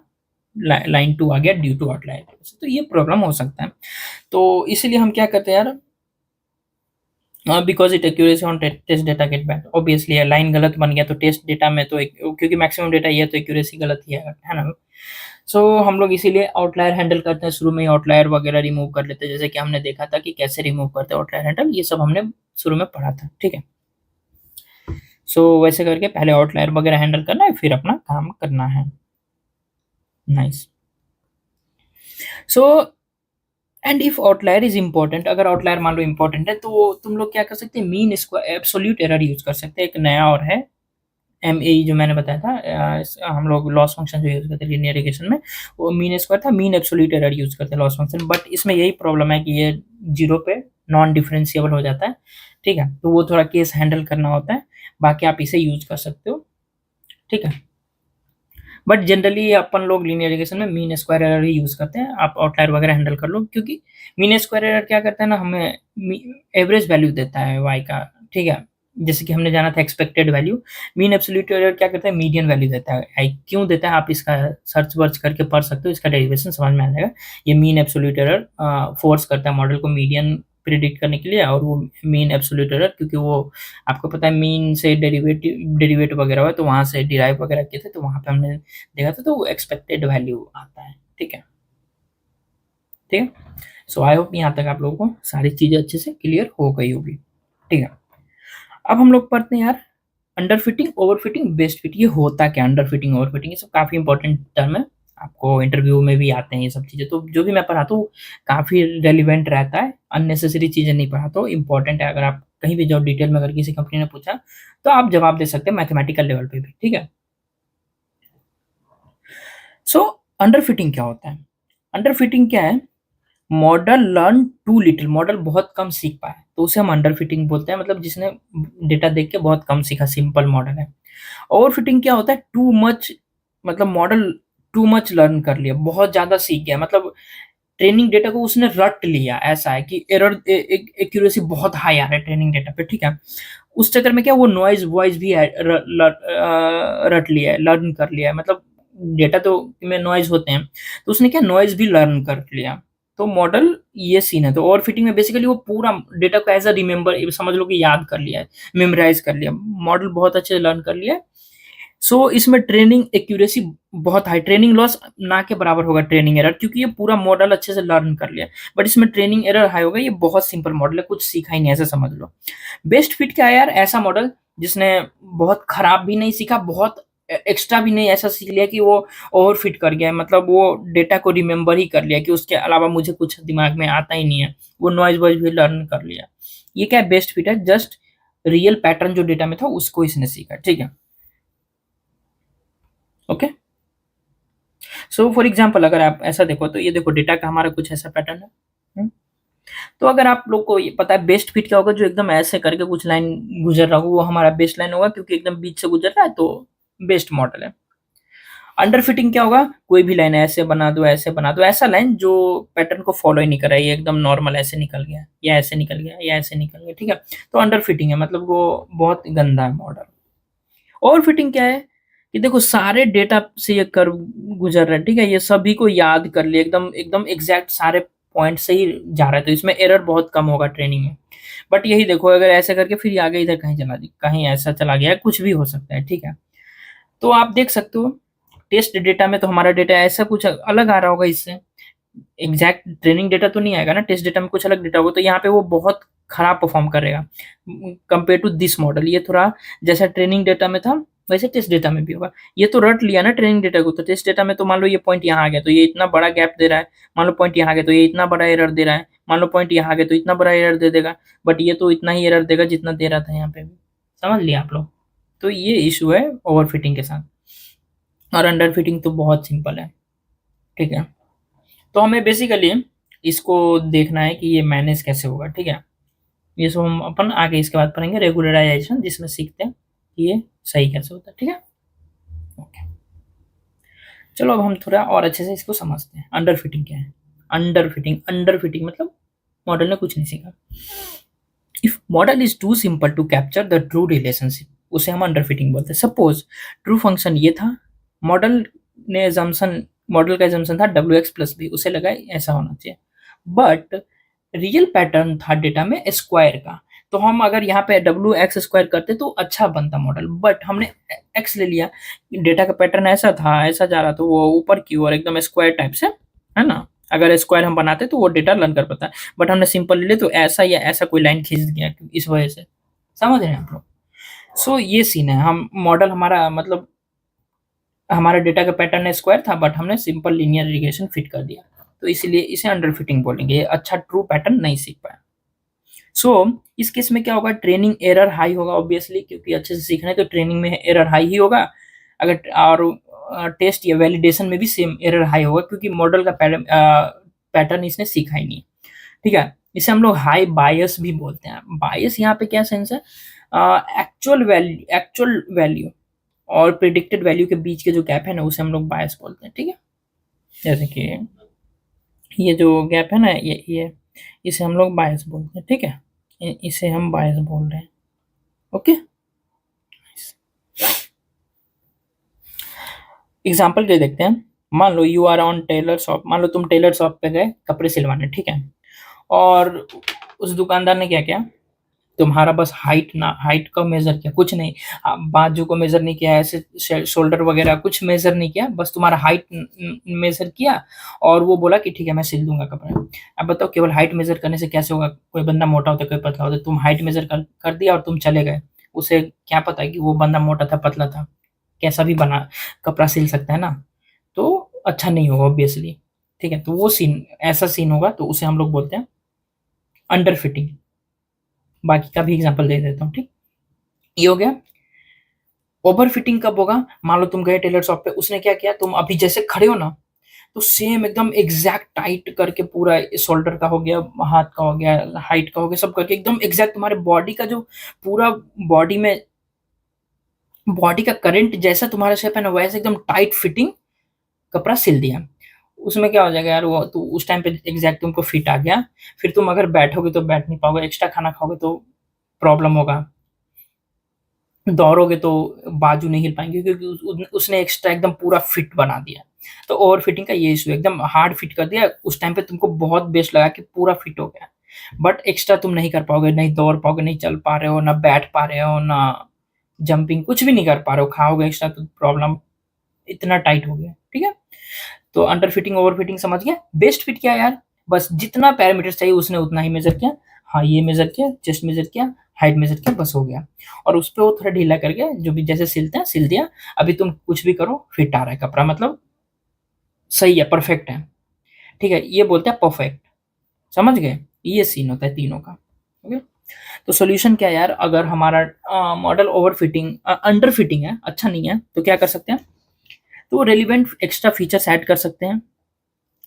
लाइन 2 आ गया ड्यू टू आउटलायर, तो ये प्रॉब्लम हो सकता है। तो इसीलिए हम क्या करते हैं यार, because it accuracy on test data get bad, obviously line गलत बन गया तो टेस्ट डेटा में तो क्योंकि मैक्सिमम डेटा ये है तो एक्यूरेसी गलत ही है ना। सो हम लोग इसीलिए आउटलायर हैंडल करते हैं, शुरू में ही आउटलायर वगैरह रिमूव कर लेते हैं, जैसे कि हमने देखा था कि कैसे रिमूव करते हैं आउटलायर हैंडल, ये सब हमने शुरू में पढ़ा था, ठीक है। सो वैसे करके पहले आउटलायर वगैरह हैंडल करना है, फिर अपना काम करना है। Nice. So and if outlier is important, अगर आउटलायर मान लो इंपॉर्टेंट है तो तुम लोग क्या कर सकते हैं, mean square absolute error use कर सकते हैं। एक नया और है एम ए जो मैंने बताया था, हम लोग लॉस फंक्शन जो यूज करते हैं लीनियर रिग्रेशन में, वो मीन स्क्वायर था, मीन एब्सोल्यूट एरर यूज करते हैं लॉस फंक्शन, बट इसमें यही प्रॉब्लम है कि ये जीरो पे नॉन डिफरेंशिएबल हो जाता है, ठीक है। तो वो थोड़ा केस हैंडल करना होता है, बाकी आप इसे यूज कर सकते हो, ठीक है। बट जनरली अपन लोग लीनियर रिग्रेशन में मीन स्क्वायर एरर ही यूज करते हैं। आप आउटलायर वगैरह हैंडल कर लो, क्योंकि मीन स्क्वायर एरर क्या करता है ना, हमें एवरेज वैल्यू देता है वाई का, ठीक है। जैसे कि हमने जाना था expected value, mean absolute error क्या करता है, मीडियन वैल्यू देता है। आई क्यों देता है, आप इसका सर्च वर्च करके पढ़ सकते हो, इसका डेरिवेशन समझ में आ जाएगा। ये मीन एब्सोल्यूट एरर फोर्स करता है मॉडल को मीडियन प्रिडिक्ट करने के लिए, और वो मीन एब्सोल्यूट एरर, क्योंकि वो आपको पता है मीन से डेरिवेट वगैरह हुआ तो वहां से डिराइव वगैरह किए थे, तो वहां पे हमने देखा था, तो वो एक्सपेक्टेड वैल्यू आता है, ठीक है, ठीक है। सो आई होप यहाँ तक आप लोगों को सारी चीजें अच्छे से क्लियर हो गई होगी, ठीक है। अब हम लोग पढ़ते हैं यार under fitting, over fitting, best fit. ये होता क्या, अंडर फिटिंग, ओवर फिटिंग, ये सब काफी इंपॉर्टेंट टर्म है, आपको इंटरव्यू में भी आते हैं ये सब चीजें। तो जो भी मैं पढ़ाता हूँ काफी रेलिवेंट रहता है, अननेसेसरी चीजें नहीं पढ़ाता हूँ, इंपॉर्टेंट है। अगर आप कहीं भी जाओ डिटेल में, अगर किसी कंपनी ने पूछा तो आप जवाब दे सकते हैं मैथमेटिकल लेवल पे भी, ठीक है। सो अंडर फिटिंग क्या होता है, अंडर फिटिंग क्या है, model learn too little, model बहुत कम सीख पाया तो उसे हम अंडर फिटिंग बोलते हैं, मतलब जिसने डेटा देख के बहुत कम सीखा, सिंपल मॉडल है। ओवर फिटिंग क्या होता है, टू मच, मतलब मॉडल टू मच लर्न कर लिया, बहुत ज्यादा सीख गया, मतलब ट्रेनिंग डेटा को उसने रट लिया, ऐसा है कि एरर एक्यूरेसी बहुत हाई आ रहा है ट्रेनिंग डेटा पे, ठीक है। उस चक्कर में क्या, वो नॉइज वॉइस भी रट लिया है, लर्न कर लिया है, मतलब डेटा तो में नॉइज होते हैं, तो उसने क्या नॉइज भी लर्न कर लिया। तो मॉडल ये सीन है। तो ओवर फिटिंग में बेसिकली वो पूरा डेटा को एज अ रिमेंबर समझ लो कि याद कर लिया है, मेमोराइज कर लिया, मॉडल बहुत अच्छे से लर्न कर लिया है। सो इसमें ट्रेनिंग एक्यूरेसी बहुत हाई, ट्रेनिंग लॉस ना के बराबर होगा ट्रेनिंग एरर, क्योंकि ये पूरा मॉडल अच्छे से लर्न कर लिया। बट इसमें ट्रेनिंग एरर हाई होगा, ये बहुत सिंपल मॉडल है, कुछ सीखा ही नहीं, ऐसा समझ लो। बेस्ट फिट क्या है यार? ऐसा मॉडल जिसने बहुत खराब भी नहीं सीखा, बहुत एक्स्ट्रा भी नहीं ऐसा सीख लिया कि वो ओवर फिट कर गया है, मतलब वो डेटा को रिमेंबर ही कर लिया कि उसके अलावा मुझे कुछ दिमाग में आता ही नहीं है, वो नॉइज वॉइस भी लर्न कर लिया। ये क्या है? बेस्ट फिट है, जस्ट रियल पैटर्न जो डेटा में था उसको इसने सीखा, ठीक है। ओके, सो फॉर एग्जाम्पल अगर आप ऐसा देखो तो ये देखो डेटा का हमारा कुछ ऐसा पैटर्न है। हम्म? तो अगर आप लोग को ये पता है बेस्ट फिट क्या होगा, जो एकदम ऐसे करके कुछ लाइन गुजर रहा होगा वो हमारा बेस्ट लाइन होगा, क्योंकि एकदम बीच से गुजर रहा है तो बेस्ट मॉडल है। अंडर फिटिंग क्या होगा? कोई भी लाइन ऐसे बना दो, ऐसे बना दो, ऐसा लाइन जो पैटर्न को फॉलो ही नहीं कर रहा है, ये एकदम नॉर्मल ऐसे निकल गया या ऐसे निकल गया या ऐसे निकल गया, ठीक है, तो अंडर फिटिंग है, मतलब वो बहुत गंदा है मॉडल। ओवर फिटिंग क्या है कि देखो सारे डेटा से ये कर्व गुजर रहा है, ठीक है, ये सभी को याद कर लिया, एकदम एकदम एग्जैक्ट सारे पॉइंट से ही जा रहा है, तो इसमें एरर बहुत कम होगा ट्रेनिंग में। बट यही देखो अगर ऐसे करके फिर आगे इधर कहीं चला दी, कहीं ऐसा चला गया, कुछ भी हो सकता है, ठीक है। तो आप देख सकते हो टेस्ट डेटा में तो हमारा डेटा ऐसा कुछ अलग आ रहा होगा, इससे एग्जैक्ट ट्रेनिंग डेटा तो नहीं आएगा ना, टेस्ट डेटा में कुछ अलग डेटा होगा, तो यहाँ पे वो बहुत खराब परफॉर्म करेगा कंपेयर टू दिस मॉडल। ये थोड़ा जैसा ट्रेनिंग डेटा में था वैसे टेस्ट डेटा में भी होगा। ये तो रट लिया ना ट्रेनिंग डेटा को, तो टेस्ट डेटा में तो मान लो ये पॉइंट यहाँ आ गया तो ये इतना बड़ा गैप दे रहा है, मान लो पॉइंट यहाँ आ गया तो ये इतना बड़ा एरर दे रहा है, मान लो पॉइंट यहाँ आ गया तो इतना बड़ा एरर दे देगा, बट ये तो इतना ही एरर देगा जितना दे रहा था यहाँ पे भी। समझ लिया आप लोग? तो ये इशू है ओवर फिटिंग के साथ। और अंडर फिटिंग तो बहुत सिंपल है, ठीक है। तो हमें बेसिकली इसको देखना है कि ये मैनेज कैसे होगा, ठीक है। ये सब हम अपन आगे इसके बाद पढ़ेंगे, रेगुलराइजेशन, जिसमें सीखते हैं कि ये सही कैसे होता है, ठीक है। ओके, चलो अब हम थोड़ा और अच्छे से इसको समझते हैं। अंडर फिटिंग क्या है? अंडर फिटिंग, अंडर फिटिंग मतलब मॉडल ने कुछ नहीं सीखा। If model is too simple to capture the true relationship, उसे हम अंडर फिटिंग बोलते हैं। सपोज ट्रू फंक्शन ये था, मॉडल ने एजम्पशन, मॉडल का एजम्पशन था डब्ल्यू एक्स प्लस बी, उसे लगा ऐसा होना चाहिए, बट रियल पैटर्न था डेटा में स्क्वायर का, तो हम अगर यहाँ पे डब्ल्यू एक्स स्क्वायर करते तो अच्छा बनता मॉडल, बट हमने एक्स ले लिया, डेटा का पैटर्न ऐसा था, ऐसा जा रहा, तो वो ऊपर की ओर एकदम स्क्वायर टाइप से, है ना, अगर स्क्वायर हम बनाते तो वो डेटा लर्न कर पाता है, बट हमने सिंपल ले लिया तो ऐसा या ऐसा कोई लाइन खींच दिया इस वजह से। समझ रहे हैं आप लोग? सो ये सीन है, हम मॉडल हमारा मतलब हमारा डेटा का पैटर्न स्क्वायर था, बट हमने सिंपल लीनियर रिग्रेशन फिट कर दिया, तो इसीलिए इसे अंडर फिटिंग बोलेंगे, अच्छा ट्रू पैटर्न नहीं सीख पाया। सो इस केस में क्या होगा? ट्रेनिंग एरर हाई होगा ऑब्वियसली, क्योंकि अच्छे से सीखना है तो ट्रेनिंग में एरर हाई ही होगा। अगर और टेस्ट या वैलिडेशन में भी सेम एरर हाई होगा, क्योंकि मॉडल का पैटर्न इसने सीखा ही नहीं, ठीक है। इसे हम लोग हाई बायस भी बोलते हैं। बायस यहाँ पे क्या सेंस है? एक्चुअल वैल्यू और प्रिडिक्टेड वैल्यू के बीच के जो गैप है ना, उसे हम लोग बायस बोलते हैं, ठीक है। जैसे कि ये जो गैप है ना, ये इसे हम लोग बायस बोलते हैं, ठीक है, इसे हम बायस बोल रहे हैं। ओके, एग्जाम्पल दे देखते हैं। मान लो you are on tailor shop, मान लो तुम टेलर शॉप पे गए कपड़े सिलवाने, ठीक है, और उस दुकानदार ने क्या किया, तुम्हारा बस हाइट का मेजर किया, कुछ नहीं, बाजू को मेजर नहीं किया, ऐसे शोल्डर वगैरह कुछ मेजर नहीं किया, बस तुम्हारा हाइट मेजर किया, और वो बोला कि ठीक है मैं सिल दूंगा कपड़े। अब बताओ केवल हाइट मेजर करने से कैसे होगा? कोई बंदा मोटा होता है, कोई पतला होता है, तुम हाइट मेजर कर दिया और तुम चले गए, उसे क्या पता है कि वो बंदा मोटा था पतला था, कैसा भी बना कपड़ा सिल सकता है ना, तो अच्छा नहीं होगा ऑब्वियसली, ठीक है। तो वो सीन, ऐसा सीन होगा, तो उसे हम लोग बोलते हैं अंडर फिटिंग। बाकी का भी एग्जांपल दे देता हूँ, ठीक। ये हो गया। ओवर फिटिंग कब होगा? मान लो तुम गए टेलर शॉप पे, उसने क्या किया, तुम अभी जैसे खड़े हो ना, तो सेम एकदम एग्जैक्ट टाइट करके पूरा शोल्डर का हो गया, हाथ का हो गया, हाइट का हो गया, सब करके एकदम एग्जैक्ट तुम्हारे बॉडी का जो पूरा बॉडी में बॉडी का करंट जैसा तुम्हारा शेप है ना, वैसे एकदम टाइट फिटिंग कपड़ा सिल दिया। उसमें क्या हो जाएगा यार, वो तो उस टाइम पे एग्जैक्ट तुमको फिट आ गया, फिर तुम अगर बैठोगे तो बैठ नहीं पाओगे, एक्स्ट्रा खाना खाओगे तो प्रॉब्लम होगा, दौड़ोगे तो बाजू नहीं हिल पाएंगे, क्योंकि उसने एक्स्ट्रा एकदम पूरा फिट बना दिया। तो ओवर फिटिंग का ये इशू, एकदम हार्ड फिट कर दिया, उस टाइम पे तुमको बहुत बेस्ट लगा कि पूरा फिट हो गया, बट एक्स्ट्रा तुम नहीं कर पाओगे, नहीं दौड़ पाओगे, नहीं चल पा रहे हो, ना बैठ पा रहे हो, ना जंपिंग कुछ भी नहीं कर पा रहे हो, खाओगे एक्स्ट्रा तो प्रॉब्लम, इतना टाइट हो गया, ठीक है। तो अंडर फिटिंग ओवर फिटिंग समझ गया। बेस्ट फिट क्या है यार, बस जितना पैरामीटर चाहिए उसने उतना ही मेजर किया, हाँ ये मेजर किया, चेस्ट मेजर किया, हाइट मेजर किया, बस हो गया। और उस पर वो थोड़ा ढीला करके जो भी जैसे सिलते हैं सिल दिया। अभी तुम कुछ भी करो फिट आ रहा है कपड़ा, मतलब सही है, परफेक्ट है, ठीक है, ये बोलते हैं परफेक्ट। समझ गए, ये सीन होता है तीनों का। ओके, तो सॉल्यूशन क्या है यार, अगर हमारा model over fitting under fitting है, अच्छा नहीं है, तो क्या कर सकते हैं, तो रेलिवेंट एक्स्ट्रा फीचर्स ऐड कर सकते हैं,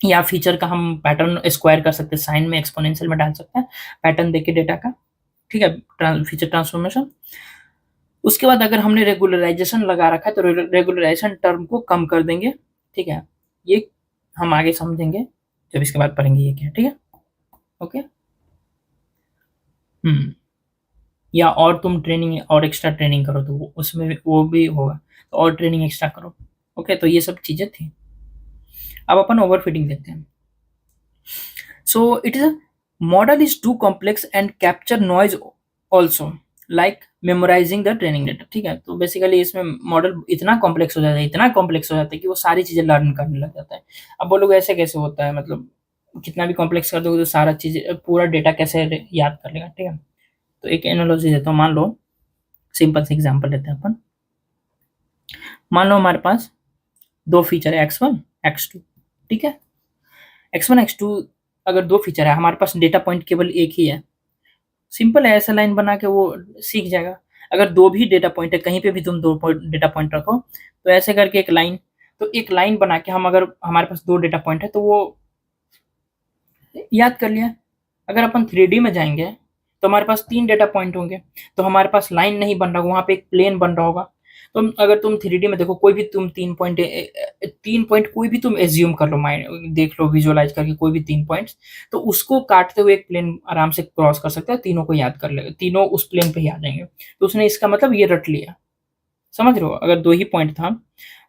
या फीचर का हम पैटर्न स्क्वायर कर सकते हैं, साइन में एक्सपोनेंशियल में डाल सकते हैं पैटर्न देके डेटा का, ठीक है, फीचर ट्रांसफॉर्मेशन। उसके बाद अगर हमने रेगुलराइजेशन लगा रखा है तो रेगुलराइजेशन टर्म को कम कर देंगे, ठीक है, ये हम आगे समझेंगे जब इसके बाद पढ़ेंगे ये क्या, ठीक है। ओके, हम्म, या और तुम ट्रेनिंग और एक्स्ट्रा ट्रेनिंग करो तो उसमें वो भी होगा, तो और ट्रेनिंग एक्स्ट्रा करो। ओके, तो ये सब चीजें थी। अब अपन ओवर फिटिंग देखते हैं। So it is a model is too complex and capture noise also like memorizing the training data, ठीक है। तो बेसिकली इसमें मॉडल इतना कॉम्प्लेक्स हो जाता है, इतना कॉम्प्लेक्स हो जाता है कि वो सारी चीजें लर्न करने लग जाता है। अब बोलोगे ऐसे कैसे होता है, मतलब कितना भी कॉम्प्लेक्स कर दोगे तो सारा चीज पूरा डेटा कैसे याद कर लेगा, ठीक है। तो एक एनालॉजी देता हूँ, मान लो सिंपल से एग्जांपल लेते हैं अपन। मान लो हमारे पास दो फीचर है x1 x2, ठीक है। x1 x2 अगर दो फीचर है, हमारे पास डेटा पॉइंट केवल एक ही है, सिंपल है, ऐसा लाइन बना के वो सीख जाएगा। अगर दो भी डेटा पॉइंट है, कहीं पे भी तुम दो डेटा पॉइंट रखो, तो ऐसे करके एक लाइन, तो एक लाइन बना के हम, अगर हमारे पास दो डेटा पॉइंट है तो वो याद कर लिया। अगर अपन 3D में जाएंगे तो हमारे पास तीन डेटा पॉइंट होंगे, तो हमारे पास लाइन नहीं बन रहा, वहां पे एक प्लेन बन रहा होगा। तो अगर तुम 3D में देखो, कोई भी तुम तीन पॉइंट कोई भी तुम एज्यूम कर लो, माइंड देख लो विजुअलाइज करके कोई भी तीन पॉइंट्स, तो उसको काटते हुए एक प्लेन आराम से क्रॉस कर सकते हैं, तीनों को याद कर लेगा, तीनों उस प्लेन पे ही आ जाएंगे। तो उसने इसका मतलब ये रट लिया, समझ रहे हो, अगर दो ही पॉइंट था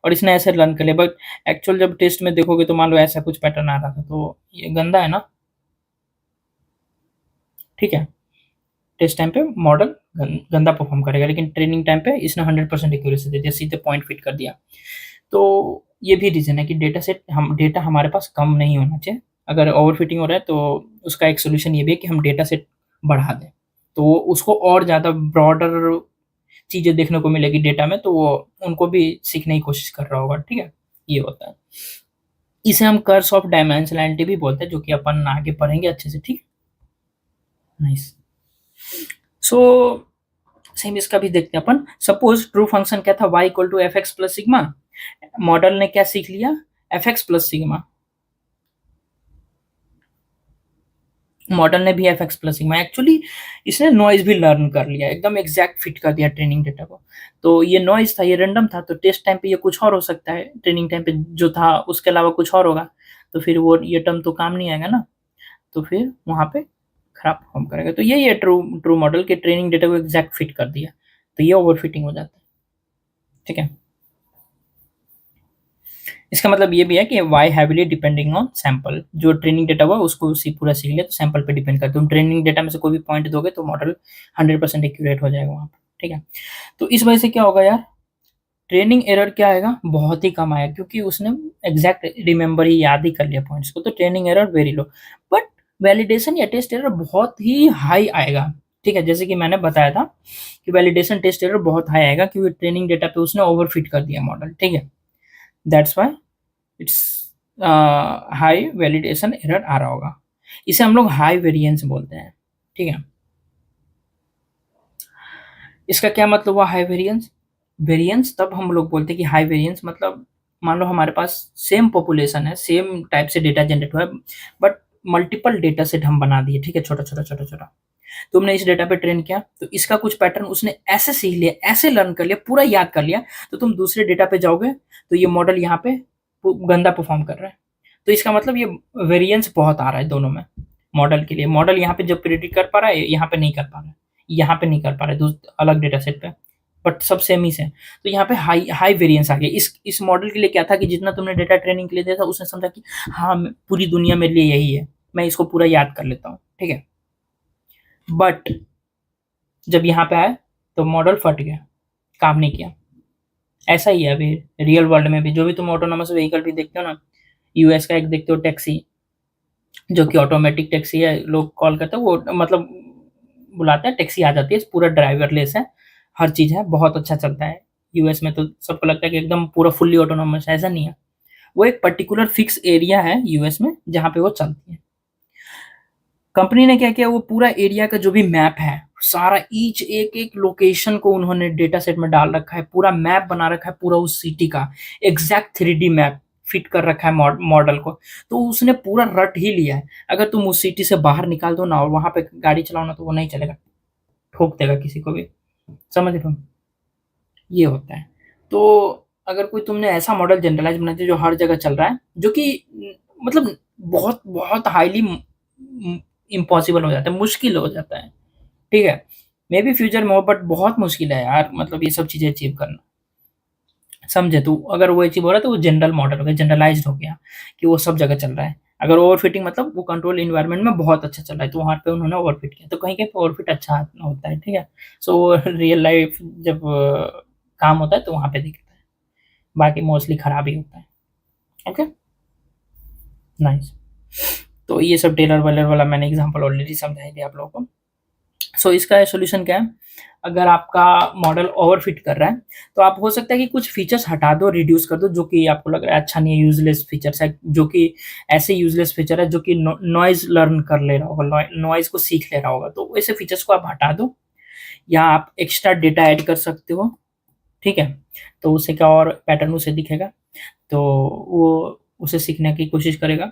और इसने ऐसे लर्न कर लिया। बट एक्चुअल जब टेस्ट में देखोगे तो मान लो ऐसा कुछ पैटर्न आ रहा था, तो ये गंदा है ना, ठीक है। टेस्ट टाइम पे मॉडल गंदा परफॉर्म करेगा, लेकिन ट्रेनिंग टाइम पे इसने 100% एक्यूरेसी दे दिया, सीधे पॉइंट फिट कर दिया। तो ये भी रीजन है कि डेटा हमारे पास कम नहीं होना चाहिए। अगर ओवर फिटिंग हो रहा है तो उसका एक सोल्यूशन ये भी है कि हम डेटा सेट बढ़ा दें, तो वो उसको और ज़्यादा ब्रॉडर चीज़ें देखने को मिलेगी डेटा में, तो वो उनको भी सीखने की कोशिश कर रहा होगा, ठीक है, ये होता है। इसे हम कर्स ऑफ डायमेंशनैलिटी भी बोलते हैं, जो कि अपन आगे पढ़ेंगे अच्छे से, ठीक है, नाइस। सो सेम इसका भी देखते हैं अपन। सपोज ट्रू फंक्शन क्या था, y equal to F X plus sigma, model ने क्या सीख लिया, F X plus sigma, model ने भी F X plus sigma, actually इसने नॉइज भी लर्न कर लिया, एकदम एग्जैक्ट फिट कर दिया ट्रेनिंग डेटा को। तो ये नॉइज था, ये रैंडम था, तो टेस्ट टाइम पे ये कुछ और हो सकता है, ट्रेनिंग टाइम पे जो था उसके अलावा कुछ और होगा, तो फिर वो ये टर्म तो काम नहीं आएगा ना, तो फिर वहां पे खराब परफॉर्म करेगा। तो यही है ट्रू ट्रू मॉडल के ट्रेनिंग डेटा को एग्जैक्ट फिट कर दिया, तो ये ओवर फिटिंग हो जाता है, ठीक है। इसका मतलब ये भी है कि Y heavily depending on sample, जो ट्रेनिंग डेटा हुआ उसको पूरा सीख लिया, तो सैंपल पे डिपेंड करता है। तुम ट्रेनिंग डेटा में से कोई भी पॉइंट दोगे तो मॉडल 100% एक्यूरेट हो जाएगा वहाँ पे, ठीक है। तो इस वजह से क्या होगा यार, ट्रेनिंग एरर क्या आएगा, बहुत ही कम आएगा, क्योंकि उसने एग्जैक्ट रिमेंबर ही याद ही कर लिया पॉइंट्स को, तो training error very low. But validation या टेस्ट एरर बहुत ही हाई आएगा, ठीक है, जैसे कि मैंने बताया था कि वैलिडेशन टेस्ट एरर बहुत हाई आएगा, क्योंकि ट्रेनिंग डेटा पे उसने ओवरफिट कर दिया मॉडल, ठीक है, that's why it's high validation error आ रहा होगा। इसे हम लोग हाई वेरिएंस बोलते हैं, ठीक है। इसका क्या मतलब हुआ हाई वेरिएंस, वेरिएंस तब हम लोग बोलते हैं कि हाई वेरिएंस मतलब, मान लो हमारे पास सेम पॉपुलेशन है, सेम टाइप से डेटा जनरेट हुआ है, बट मल्टीपल डेटा सेट हम बना दिए, ठीक है, छोटा छोटा छोटा छोटा, तुमने इस डेटा पे ट्रेन किया, तो इसका कुछ पैटर्न उसने ऐसे सीख लिया, ऐसे लर्न कर लिया, पूरा याद कर लिया, तो तुम दूसरे डेटा पे जाओगे तो ये मॉडल यहाँ पे गंदा परफॉर्म कर रहा है। तो इसका मतलब ये वेरिएंस बहुत आ रहा है दोनों में, मॉडल के लिए, मॉडल यहाँ पे जब प्रिडिक्ट कर पा रहा है, यहाँ पे नहीं कर पा रहा है, यहाँ पे नहीं कर पा रहा है, अलग डेटा सेट पे, बट सब सेम ही है। तो यहाँ पे हाई हाई वेरिएंस आ गया। इस मॉडल के लिए क्या था कि जितना तुमने डेटा ट्रेनिंग के लिए दिया था, उसने समझा कि हाँ पूरी दुनिया मेरे लिए यही है, मैं इसको पूरा याद कर लेता हूँ, ठीक है। बट जब यहाँ पे आए तो मॉडल फट गया, काम नहीं किया। ऐसा ही है अभी रियल वर्ल्ड में भी, जो भी तुम ऑटोनॉमस व्हीकल भी देखते हो ना, यूएस का एक देखते हो टैक्सी, जो कि ऑटोमेटिक टैक्सी है, लोग कॉल करते हैं, वो मतलब बुलाते हैं, टैक्सी आ जाती है, पूरा ड्राइवरलेस है, हर चीज़ है, बहुत अच्छा चलता है। यूएस में तो सबको लगता है कि एकदम पूरा फुल्ली ऑटोनॉमस है, ऐसा नहीं है। वो एक पर्टिकुलर फिक्स एरिया है यूएस में जहाँ पे वो चलती है। कंपनी ने क्या किया, वो पूरा एरिया का जो भी मैप है, सारा ईच एक लोकेशन को उन्होंने डेटा सेट में डाल रखा है, पूरा मैप बना रखा है पूरा उस सिटी का, एग्जैक्ट 3D मैप फिट कर रखा है मॉडल को। तो उसने पूरा रट ही लिया है। अगर तुम उस सिटी से बाहर निकाल दो ना और वहां पे गाड़ी चलाओ ना, तो वो नहीं चलेगा, ठोक देगा किसी को भी। समझ रहे हो, ये होता है। तो अगर कोई तुमने ऐसा मॉडल जनरलाइज बना दिया जो हर जगह चल रहा है, जो कि मतलब बहुत बहुत हाईली इम्पॉसिबल हो जाता है, मुश्किल हो जाता है, ठीक है। मे बी फ्यूचर में हो, बट बहुत मुश्किल है यार, मतलब ये सब चीजें अचीव करना। समझे तू, अगर वो अचीव हो रहा है तो वो जनरल मॉडल हो गया, जनरलाइज्ड हो गया कि वो सब जगह चल रहा है। अगर ओवरफिटिंग मतलब वो कंट्रोल इन्वायरमेंट में बहुत अच्छा चल रहा है, तो वहां पे उन्होंने ओवरफिट किया, तो कहीं कहीं ओवरफिट अच्छा होता है, ठीक है। सो रियल लाइफ जब काम होता है तो वहां पे दिखता है, बाकी मोस्टली खराब ही होता है। Okay, nice. तो ये सब टेलर वेलर वाला मैंने एग्जांपल ऑलरेडी समझाई दिया आप लोगों को। सो इसका सॉल्यूशन क्या है, अगर आपका मॉडल ओवरफिट कर रहा है, तो आप हो सकता है कि कुछ फीचर्स हटा दो, रिड्यूस कर दो, जो कि आपको लग रहा है अच्छा नहीं है, यूजलेस फीचर्स है, जो कि ऐसे यूजलेस फीचर है जो कि नॉइज लर्न कर ले रहा होगा, नॉइज को सीख ले रहा होगा, तो ऐसे फीचर्स को आप हटा दो, या आप एक्स्ट्रा डेटा ऐड कर सकते हो, ठीक है। तो उससे क्या और पैटर्न उसे दिखेगा, तो वो उसे सीखने की कोशिश करेगा।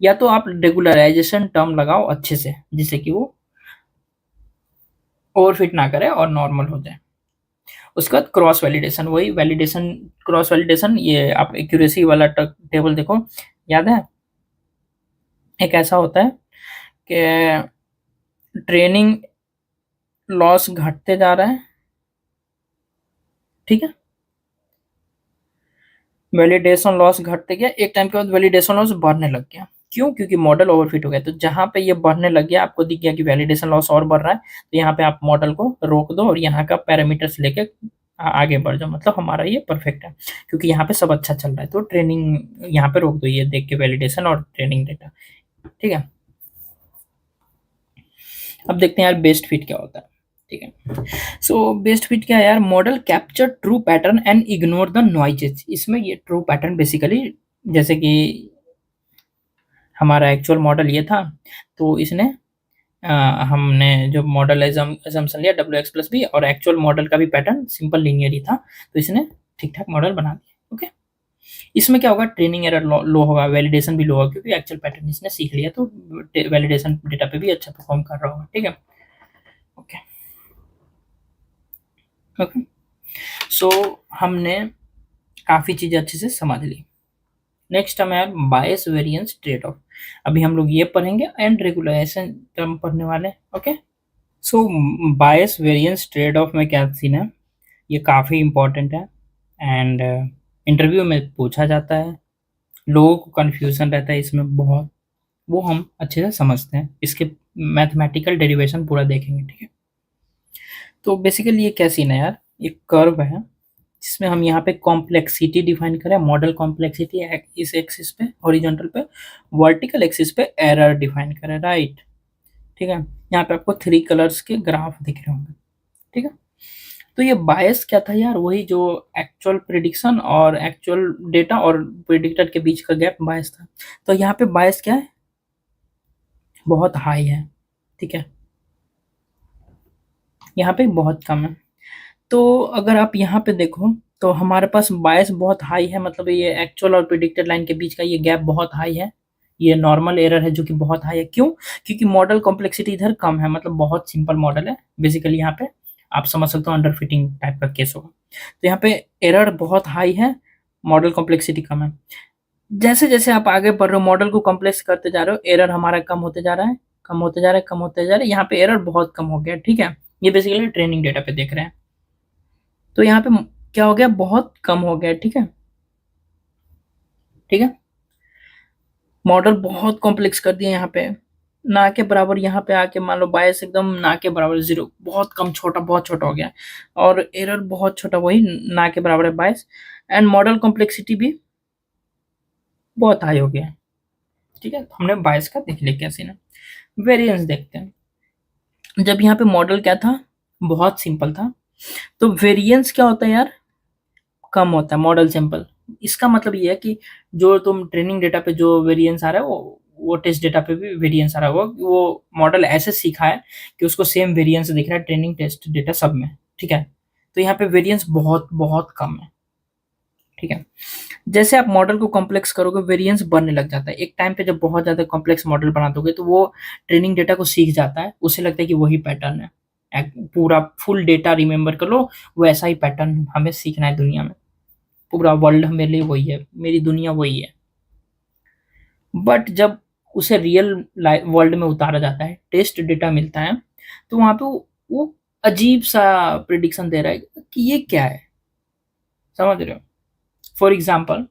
या तो आप रेगुलराइजेशन टर्म लगाओ अच्छे से, जिससे कि वो ओवरफिट ना करे और नॉर्मल हो जाए। उसके बाद क्रॉस वैलिडेशन, वही वैलिडेशन, क्रॉस वैलिडेशन, ये आप एक्यूरेसी वाला टेबल देखो, याद है, एक ऐसा होता है कि ट्रेनिंग लॉस घटते जा रहा है, ठीक है, वैलिडेशन लॉस घटते गया, एक टाइम के बाद वैलिडेशन लॉस बढ़ने लग गया। क्यों? क्योंकि मॉडल ओवरफिट हो गया। तो जहां पे ये बढ़ने लग गया, आपको दिख गया कि वैलिडेशन लॉस और बढ़ रहा है, तो यहाँ पे आप मॉडल को रोक दो और यहाँ का पैरामीटर्स लेके आगे बढ़ जाओ, मतलब हमारा ये परफेक्ट है, क्योंकि यहाँ पे सब अच्छा चल रहा है, तो ट्रेनिंग यहाँ पे रोक दो, ये देख के वैलिडेशन और ट्रेनिंग डेटा, ठीक है। अब देखते हैं यार बेस्ट फिट क्या होता है, ठीक है। सो बेस्ट फिट क्या है यार, model capture true pattern and ignore the noises. इसमें ये ट्रू पैटर्न बेसिकली, जैसे कि हमारा एक्चुअल मॉडल ये था, तो इसने अ, हमने जो मॉडल एजम्पशन लिया W(x+b) और एक्चुअल मॉडल का भी पैटर्न सिंपल लीनियर ही था, तो इसने ठीक ठाक मॉडल बना दिया। ओके, इसमें क्या होगा, ट्रेनिंग एरर लो होगा, वैलिडेशन भी लो होगा, क्योंकि एक्चुअल पैटर्न इसने सीख लिया, तो वैलिडेशन डेटा पे भी अच्छा परफॉर्म कर रहा होगा, ठीक है। ओके ओके, सो हमने काफ़ी चीज़ें अच्छे से समझ ली। नेक्स्ट हमें यार बायस वेरिएंस ट्रेड ऑफ, अभी हम लोग ये पढ़ेंगे एंड रेगुलेशन टर्म पढ़ने वाले। Okay, so bias variance trade of में क्या सीन है, ये काफ़ी इम्पोर्टेंट है, एंड इंटरव्यू में पूछा जाता है, लोगों को कन्फ्यूज़न रहता है इसमें बहुत, वो हम अच्छे से समझते हैं, इसके मैथमेटिकल डेरिवेशन पूरा देखेंगे, ठीक है। तो बेसिकली ये क्या सीन है यार, ये कर्व है जिसमें हम यहाँ पे कॉम्प्लेक्सिटी डिफाइन करें, मॉडल कॉम्प्लेक्सिटी इस एक्सिस पे हॉरिजॉन्टल पे, वर्टिकल एक्सिस पे एरर डिफाइन करें, राइट, ठीक है। यहाँ पे आपको 3 कलर्स के ग्राफ दिख रहे होंगे, ठीक है। तो ये बायस क्या था यार, वही जो एक्चुअल प्रिडिक्शन और एक्चुअल डेटा और प्रिडिक्टेड के बीच का गैप बायस था। तो यहाँ पे बायस क्या है, बहुत हाई है, ठीक है, यहाँ पे बहुत कम है। तो अगर आप यहाँ पे देखो, तो हमारे पास बायस बहुत हाई है, मतलब ये एक्चुअल और प्रिडिक्टेड लाइन के बीच का ये गैप बहुत हाई है, ये नॉर्मल एरर है जो कि बहुत हाई है। क्यों? क्योंकि मॉडल कॉम्प्लेक्सिटी इधर कम है, मतलब बहुत सिंपल मॉडल है बेसिकली, यहाँ पे आप समझ सकते हो अंडर फिटिंग टाइप का केस होगा। तो यहाँ पे एरर बहुत हाई है, मॉडल कॉम्प्लेक्सिटी कम है। जैसे जैसे आप आगे बढ़ रहे हो, मॉडल को कॉम्प्लेक्स करते जा रहे हो, एरर हमारा कम होते जा रहा है, कम होते जा रहा है, कम होते जा रहा है, यहाँ पे एरर बहुत कम हो गया, ठीक है। ये बेसिकली ट्रेनिंग डेटा पे देख रहे हैं, तो यहाँ पे क्या हो गया, बहुत कम हो गया, ठीक है, ठीक है। मॉडल बहुत कॉम्प्लेक्स कर दिया यहाँ पे, ना के बराबर यहाँ पे आके मान लो बायस एकदम ना के बराबर 0, बहुत कम, छोटा, बहुत छोटा हो गया, और एरर बहुत छोटा, वही ना के बराबर है बायस, एंड मॉडल कॉम्प्लेक्सिटी भी बहुत हाई हो गया है। ठीक है, तो हमने बायस का देख लिया क्या सीन है। वेरिएंस देखते हैं। जब यहाँ पे मॉडल क्या था, बहुत सिंपल था, तो वेरिएंस क्या होता है यार, कम होता है मॉडल सैंपल। इसका मतलब ये है कि जो तुम ट्रेनिंग डेटा पे जो वेरिएंस आ रहा है वो टेस्ट डेटा पे भी वेरिएंस आ रहा होगा, वो मॉडल ऐसे सीखा है कि उसको सेम वेरिएंस दिख रहा है ट्रेनिंग टेस्ट डेटा सब में। ठीक है, तो यहाँ पे वेरिएंस बहुत बहुत कम है। ठीक है, जैसे आप मॉडल को कॉम्प्लेक्स करोगे वेरिएंस बढ़ने लग जाता है। एक टाइम पे जब बहुत ज्यादा कॉम्प्लेक्स मॉडल बना दोगे तो वो ट्रेनिंग डेटा को सीख जाता है, उसे लगता है कि वही पैटर्न है, पूरा फुल डेटा रिमेम्बर कर लो, वो ऐसा ही पैटर्न हमें सीखना है दुनिया में, पूरा वर्ल्ड मेरे लिए वही है, मेरी दुनिया वही है। बट जब उसे रियल वर्ल्ड में उतारा जाता है, टेस्ट डेटा मिलता है, तो वहां पे वो अजीब सा प्रिडिक्शन दे रहा है कि ये क्या है, समझ रहे हो। फॉर एग्जाम्पल,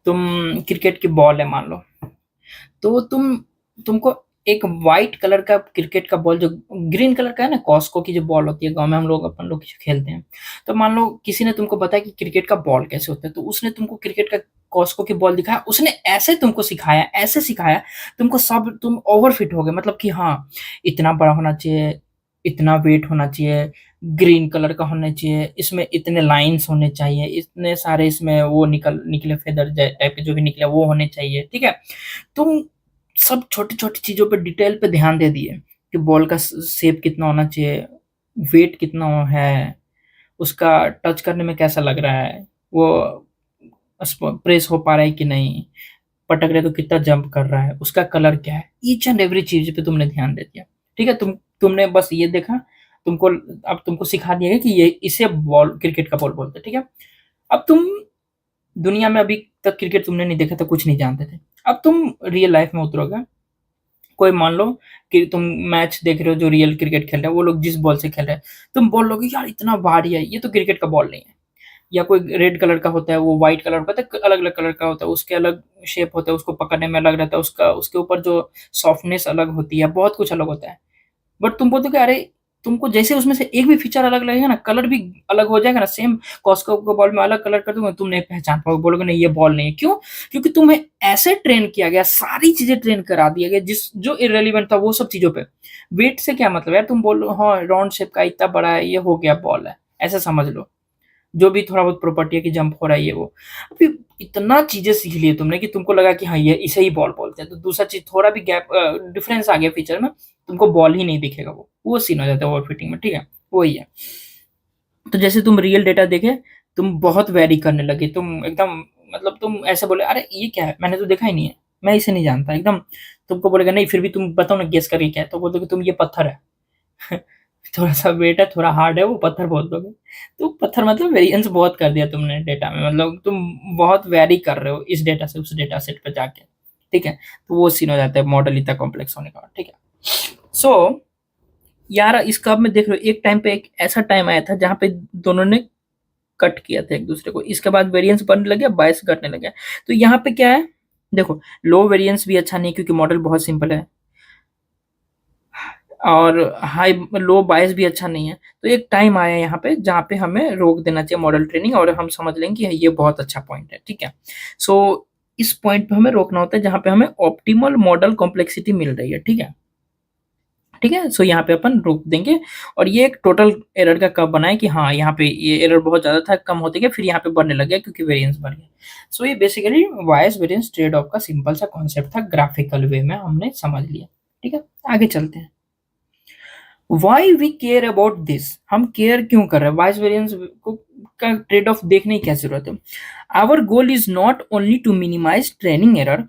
तुम क्रिकेट की बॉल है मान लो, तो तुमको एक वाइट कलर का क्रिकेट का बॉल, जो ग्रीन कलर का है ना, कॉस्को की जो बॉल होती है गांव में हम लोग अपन लोग खेलते हैं, तो मान लो किसी ने तुमको बताया कि क्रिकेट का बॉल कैसे होता है, तो उसने तुमको क्रिकेट का कॉस्को की बॉल दिखाया, उसने ऐसे तुमको सिखाया, ऐसे सिखाया, तुमको सब, तुम ओवरफिट हो गए, मतलब कि हाँ इतना बड़ा होना चाहिए, इतना वेट होना चाहिए, ग्रीन कलर का होना चाहिए, इसमें इतने लाइंस होने चाहिए, इतने सारे इसमें वो निकले फेदर टाइप के जो भी निकले वो होने चाहिए। ठीक है, तुम सब छोटी छोटी चीजों पे डिटेल पे ध्यान दे दिए कि बॉल का शेप कितना होना चाहिए, वेट कितना है, उसका टच करने में कैसा लग रहा है, वो प्रेस हो पा रहा है कि नहीं, पटक रहे तो कितना जंप कर रहा है, उसका कलर क्या है, ईच एंड एवरी चीज पे तुमने ध्यान दे दिया। ठीक है, तुमने बस ये देखा, तुमको अब तुमको सिखा दिया है कि ये इसे बॉल, क्रिकेट का बॉल बोलते हैं। ठीक है, अब तुम दुनिया में अभी तक क्रिकेट तुमने नहीं देखा था, कुछ नहीं जानते थे, अब तुम रियल लाइफ में उतरोगे, कोई मान लो कि तुम मैच देख रहे हो, जो रियल क्रिकेट खेल रहे हैं वो लोग जिस बॉल से खेल रहे हैं, तुम बोलोगे यार इतना भारी है, ये तो क्रिकेट का बॉल नहीं है, या कोई रेड कलर का होता है, वो व्हाइट कलर का होता है, अलग अलग कलर का होता है, उसके अलग शेप होता है, उसको पकड़ने में अलग रहता है, उसका उसके ऊपर जो सॉफ्टनेस अलग होती है, बहुत कुछ अलग होता है। बट तुम बोलते हो कि अरे, तुमको जैसे उसमें से एक भी फीचर अलग लगेगा ना, कलर भी अलग हो जाएगा ना, सेम कॉस्को को बॉल में अलग कलर कर दूंगा, तुम नहीं पहचान पाओगे, बोलोगे नहीं ये बॉल नहीं है। क्यों? क्योंकि तुम्हें ऐसे ट्रेन किया गया, सारी चीजें ट्रेन करा दिया गया जिस जो इरेलीवेंट था वो सब चीजों पे। वेट से क्या मतलब यार, तुम बोलो हाँ राउंड शेप का इतना बड़ा है, ये हो गया बॉल है, ऐसा समझ लो, जो भी थोड़ा बहुत प्रॉपर्टी है कि जंप हो रहा है ये वो। अभी इतना चीजें सीख लिए तुमने कि तुमको लगा कि हाँ ये इसे ही बॉल बोलते हैं, तो दूसरा चीज थोड़ा भी गैप डिफरेंस आ गया फीचर में, तुमको बॉल ही नहीं दिखेगा, वो सीन हो जाता है ओवरफिटिंग में। ठीक है, वही है। तो जैसे तुम रियल डेटा देखे, तुम बहुत वेरी करने लगे, तुम एकदम, मतलब तुम ऐसे बोले अरे ये क्या है, मैंने तो देखा ही नहीं है, मैं इसे नहीं जानता एकदम, तुमको बोलेगा नहीं फिर भी तुम बताओ ना गेस करके क्या है, तो बोल दो कि तुम ये पत्थर है। थोड़ा सा वेट है, थोड़ा हार्ड है, वो पत्थर बोल दोगे। तो पत्थर मतलब वेरिएंस बहुत कर दिया तुमने डेटा में, मतलब तुम बहुत वेरी कर रहे हो इस डेटा से उस डेटा सेट पे जाके। ठीक है, तो वो सीन हो जाता है मॉडल इतना कॉम्प्लेक्स होने का। ठीक है, सो यार इसका अब मैं देख रहा हूँ, एक टाइम पे एक ऐसा टाइम आया था जहाँ पे दोनों ने कट किया था एक दूसरे को, इसके बाद वेरिएंस बढ़ने लगे, बायस घटने लगे। तो यहाँ पे क्या है, देखो लो वेरिएंस भी अच्छा नहीं है क्योंकि मॉडल बहुत सिंपल है, और हाई लो बायस भी अच्छा नहीं है। तो एक टाइम आया यहाँ पे जहाँ पे हमें रोक देना चाहिए मॉडल ट्रेनिंग, और हम समझ लेंगे कि ये बहुत अच्छा पॉइंट है। ठीक है, सो इस पॉइंट पे हमें रोकना होता है जहाँ पे हमें ऑप्टिमल मॉडल कॉम्प्लेक्सिटी मिल रही है। ठीक है, ठीक है, सो यहाँ पे अपन रोक देंगे, और ये एक टोटल एरर का कर्व बनाए कि हाँ यहाँ पे ये एरर बहुत ज्यादा था, कम होते गया, फिर यहाँ पे बढ़ने लग गया क्योंकि वेरिएंस बढ़ गया। सो ये basically bias variance trade off का सिंपल सा कॉन्सेप्ट था, ग्राफिकल वे में हमने समझ लिया। ठीक है, आगे चलते हैं। Why we care about this, हम केयर क्यों कर रहे हैं, वाइस वेरिएंस को का ट्रेड ऑफ देखने की क्या जरूरत है। Our goal is not only to minimise training error,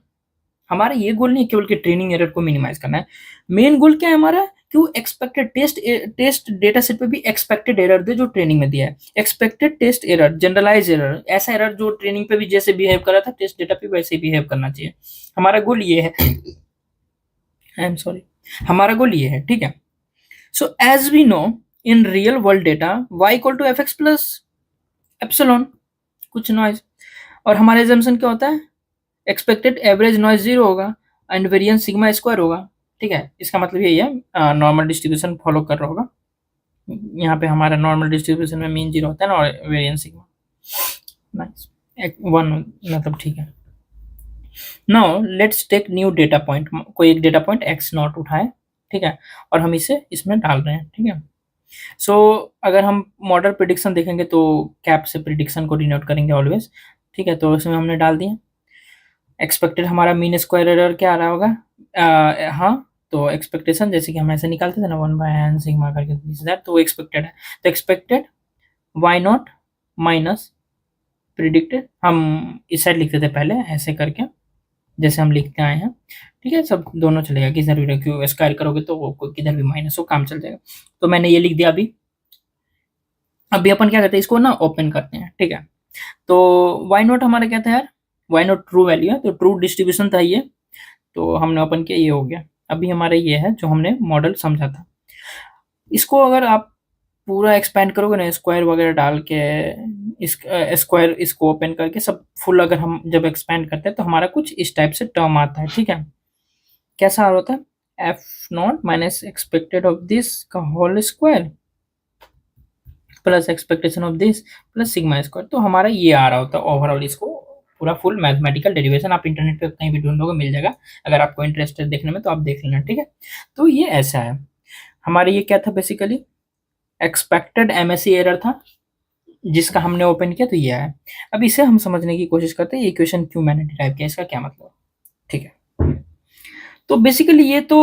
हमारा ये गोल नहीं है केवल कि ट्रेनिंग एरर को मिनिमाइज करना है, मेन गोल क्या है हमारा कि वो एक्सपेक्टेड टेस्ट डेटा सेट पे भी एक्सपेक्टेड एरर दे जो ट्रेनिंग में दिया है। Expected test error, generalise error, ऐसा एरर जो ट्रेनिंग पे भी जैसे बिहेव कर रहा था टेस्ट डेटा पे वैसे ही बिहेव करना चाहिए। हमारा गोल ये है, आई एम सॉरी, हमारा गोल ये है। ठीक है, so as we know in real world data y equal to fx plus epsilon, कुछ नॉइज, और हमारा एजम्पशन क्या होता है, एक्सपेक्टेड एवरेज नॉइज 0 होगा एंड वेरिएंस सिग्मा स्क्वायर होगा। ठीक है, इसका मतलब यही है नॉर्मल डिस्ट्रीब्यूशन फॉलो कर रहा होगा। यहाँ पे हमारा नॉर्मल डिस्ट्रीब्यूशन में मीन 0 होता है ना और वेरिएंस सिग्मा। नाइस, 1 मतलब ठीक है। Now let's take new data point, कोई एक डेटा पॉइंट एक्स नॉट उठाए, ठीक है, और हम इसे इसमें डाल रहे हैं। ठीक है, सो अगर हम मॉडल प्रिडिक्शन देखेंगे तो कैप से प्रिडिक्शन को डिनोट करेंगे ऑलवेज। ठीक है, तो इसमें हमने डाल दिया एक्सपेक्टेड, हमारा मीन स्क्वायर एरर क्या आ रहा होगा, हाँ, तो एक्सपेक्टेशन जैसे कि हम ऐसे निकालते थे ना 1/n सिग्मा करके दिस दैट, तो एक्सपेक्टेड है, तो expected Y naught minus predicted, हम इस साइड लिखते थे पहले ऐसे करके जैसे हम लिखते आए हैं। ठीक है, सब दोनों चलेगा, किधर भी क्यों स्क्वायर करोगे तो वो किधर भी माइनस हो काम चल जाएगा। तो मैंने ये लिख दिया। अभी अपन क्या करते हैं, इसको ना ओपन करते हैं। ठीक है, तो वाई नॉट हमारा क्या था यार, वाई नॉट ट्रू वैल्यू है, तो ट्रू डिस्ट्रीब्यूशन था ये, तो हमने ओपन किया, ये हो गया। अभी हमारा ये है जो हमने मॉडल समझा था। इसको अगर आप पूरा एक्सपेंड करोगे ना स्क्वायर वगैरह डाल के, इस स्क्वायर इसको ओपन करके सब फुल अगर हम जब एक्सपेंड करते हैं तो हमारा कुछ इस टाइप से टर्म आता है। ठीक है, कैसा होता है, F naught minus expected of this का whole square plus expectation of this plus sigma square. तो हमारा ये आ रहा होता है ओवरऑल, इसको पूरा फुल मैथमेटिकल डेरिवेशन आप इंटरनेट पे कहीं भी ढूंढोगे मिल जाएगा, अगर आपको इंटरेस्ट है देखने में तो आप देख लेना। ठीक है, तो ये ऐसा है हमारे, ये क्या था बेसिकली एक्सपेक्टेड एमएससी एरर था जिसका हमने ओपन किया, तो ये है। अब इसे हम समझने की कोशिश करते हैं, ये इक्वेशन क्यों मैंने डिराइव किया, इसका क्या मतलब। ठीक है, तो बेसिकली ये तो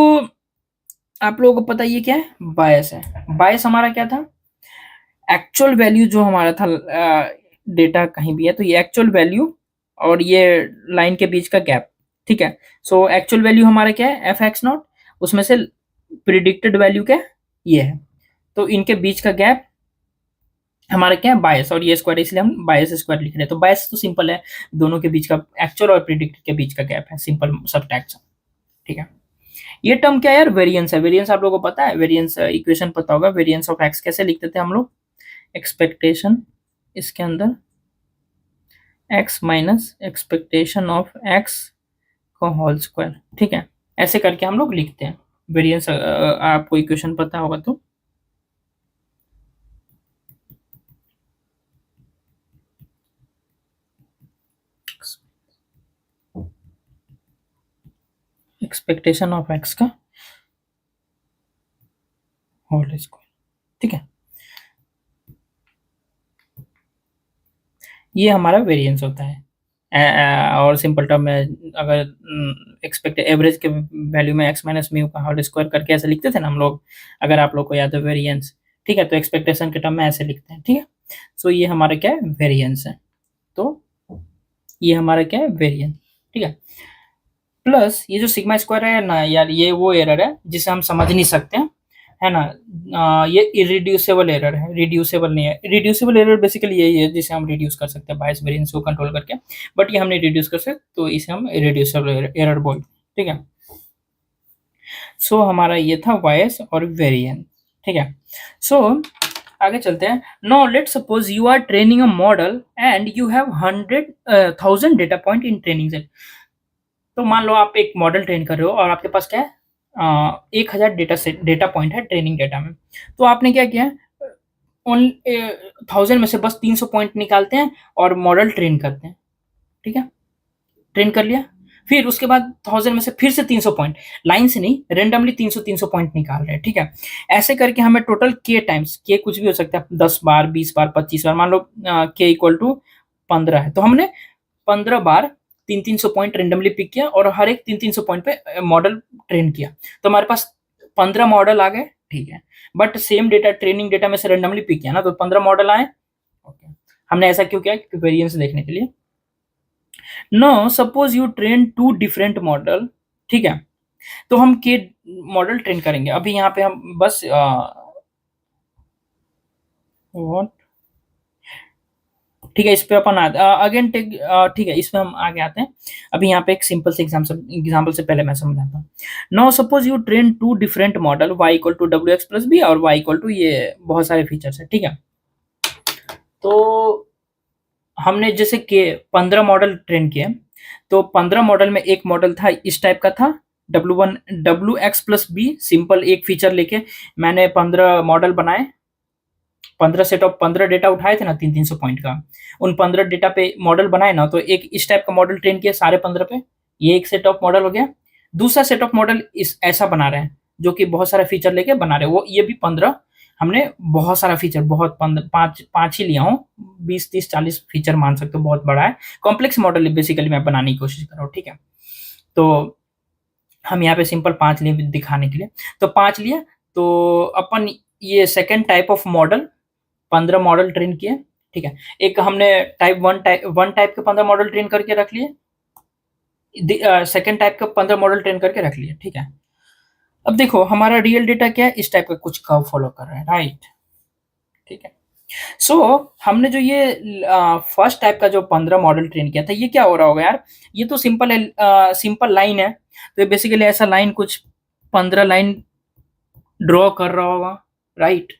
आप लोगों को पता ये क्या है, बायस है। बायस हमारा क्या था, एक्चुअल वैल्यू जो हमारा था, डेटा कहीं भी है तो ये एक्चुअल वैल्यू और ये लाइन के बीच का गैप। ठीक है, सो एक्चुअल वैल्यू हमारा क्या है, एफ एक्स नॉट, उसमें से प्रिडिक्टेड वैल्यू क्या है, ये है, तो इनके बीच का गैप हमारा क्या है, बायस, और ये स्क्वायर, इसलिए हम बायस स्क्वायर लिख रहे हैं। तो बायस तो सिंपल है, दोनों के बीच का एक्चुअल और प्रिडिक्टेड के बीच का गैप है, सिंपल सब्ट्रैक्शन। ठीक है, ये टर्म क्या है यार, वेरिएंस है। वेरिएंस आप लोगों को पता है, वेरिएंस इक्वेशन पता होगा, वेरिएंस ऑफ एक्स कैसे लिखते थे हम लोग, एक्सपेक्टेशन इसके अंदर x minus expectation of x का होल स्क्वायर। ठीक है, ऐसे करके हम लोग लिखते हैं वेरिएंस, आपको इक्वेशन पता होगा तो। एक्सपेक्टेशन ऑफ एक्स का होल स्क्वायर। ठीक है, ये हमारा वेरिएंस होता है। और सिंपल टर्म में अगर एक्सपेक्ट एवरेज के वैल्यू में एक्स माइनस म्यू का होल स्क्वायर करके ऐसे लिखते थे ना हम लोग, अगर आप लोग को याद है वेरिएंस। ठीक है, तो एक्सपेक्टेशन के टर्म में ऐसे लिखते हैं। ठीक है, सो ये हमारा क्या है, वेरिएंस है। तो ये हमारा क्या है, वेरिएंस। ठीक है, प्लस ये जो सिग्मा स्क्वायर है ना यार, ये वो एरर है जिसे हम समझ नहीं सकते हैं, है ना। ये इरिड्यूसेबल एरर है, रिड्यूसेबल नहीं है। रिड्यूसेबल एरर बेसिकली यही है जिसे हम रिड्यूस कर सकते हैं बायस वेरिएंस को कंट्रोल करके, बट ये हम नहीं रिड्यूस कर सकते, तो इसे हम इरिड्यूसेबल एरर बोलते हैं। ठीक है, सो हमारा ये था बायस और वेरिएंस। ठीक है, सो आगे चलते हैं। Now let's suppose you are training a model and you have 100,000 data point in training set. तो मान लो आप एक मॉडल ट्रेन कर रहे हो और आपके पास क्या है, 1,000 डेटा पॉइंट है ट्रेनिंग डेटा में। तो आपने क्या किया, ओन 1,000 में से बस 300 पॉइंट निकालते हैं और मॉडल ट्रेन करते हैं। ठीक है, ट्रेन कर लिया, फिर उसके बाद 1,000 में से फिर से 300 पॉइंट, लाइन से नहीं, रेंडमली 300 पॉइंट निकाल रहे हैं। ठीक है, ऐसे करके हमें टोटल के टाइम्स, के कुछ भी हो सकता है, 10 बार, 20 बार, 25 बार, मान लो के इक्वल टू 15 है, तो हमने 15 बार 300 पॉइंट रेंडमली पिक किया और हर एक 300 पॉइंट पे मॉडल ट्रेन किया, तो हमारे पास 15 मॉडल आ गए। ठीक है, but same data training data में से रेंडमली पिक किया ना, तो 15 मॉडल आए। ओके, हमने ऐसा क्यों किया, क्योंकि वेरिएंस देखने के लिए। No suppose you train 2 different model. ठीक है, तो हम के मॉडल ट्रेन करेंगे। अभी यहाँ पे हम बस व्हाट, ठीक है, इस पे अपन अगेन टेक, ठीक है, इसमें हम आगे आते हैं। अभी यहाँ पे एक सिंपल से एग्जाम्पल से पहले मैं समझाता हूँ। Now suppose you train 2 different model, y equal to W X plus B और y इक्वल टू ये बहुत सारे फीचर्स है। ठीक है, तो हमने जैसे के 15 मॉडल ट्रेन किए, तो 15 मॉडल में एक मॉडल था इस टाइप का था, W1 WX+B, सिंपल एक फीचर लेके मैंने 15 मॉडल बनाए, 15 सेट ऑफ 15 डेटा उठाए थे ना 300 पॉइंट का, उन 15 डेटा पे मॉडल बनाए ना, तो एक इस टाइप का मॉडल ट्रेन किया सारे 15 पे, ये एक सेट ऑफ मॉडल हो गया। दूसरा सेट ऑफ मॉडल इस ऐसा बना रहे हैं जो कि बहुत सारा फीचर लेके बना रहे हैं, वो ये भी 15, हमने बहुत सारा फीचर, बहुत पांच पांच ही लिया हूँ, 20 30 40 फीचर मान सकते हो, बहुत बड़ा है, कॉम्प्लेक्स मॉडल बेसिकली मैं बनाने की कोशिश कर रहा हूँ, ठीक है। तो हम यहाँ पे सिंपल 5 लिए दिखाने के लिए, तो 5 लिया, तो अपन ये second type of model 15 model train किए, ठीक है। एक हमने वन टाइप के 15 मॉडल ट्रेन करके रख लिए, सेकेंड टाइप का 15 मॉडल ट्रेन करके रख लिए, ठीक है। अब देखो हमारा रियल डेटा क्या है, इस टाइप का कुछ कर्व फॉलो कर रहा है, राइट, ठीक है। सो हमने जो ये फर्स्ट टाइप का जो 15 मॉडल ट्रेन किया था, ये क्या हो रहा होगा यार, ये तो सिंपल है, सिंपल लाइन है, तो बेसिकली ऐसा लाइन कुछ 15 लाइन ड्रॉ कर रहा होगा, राइट।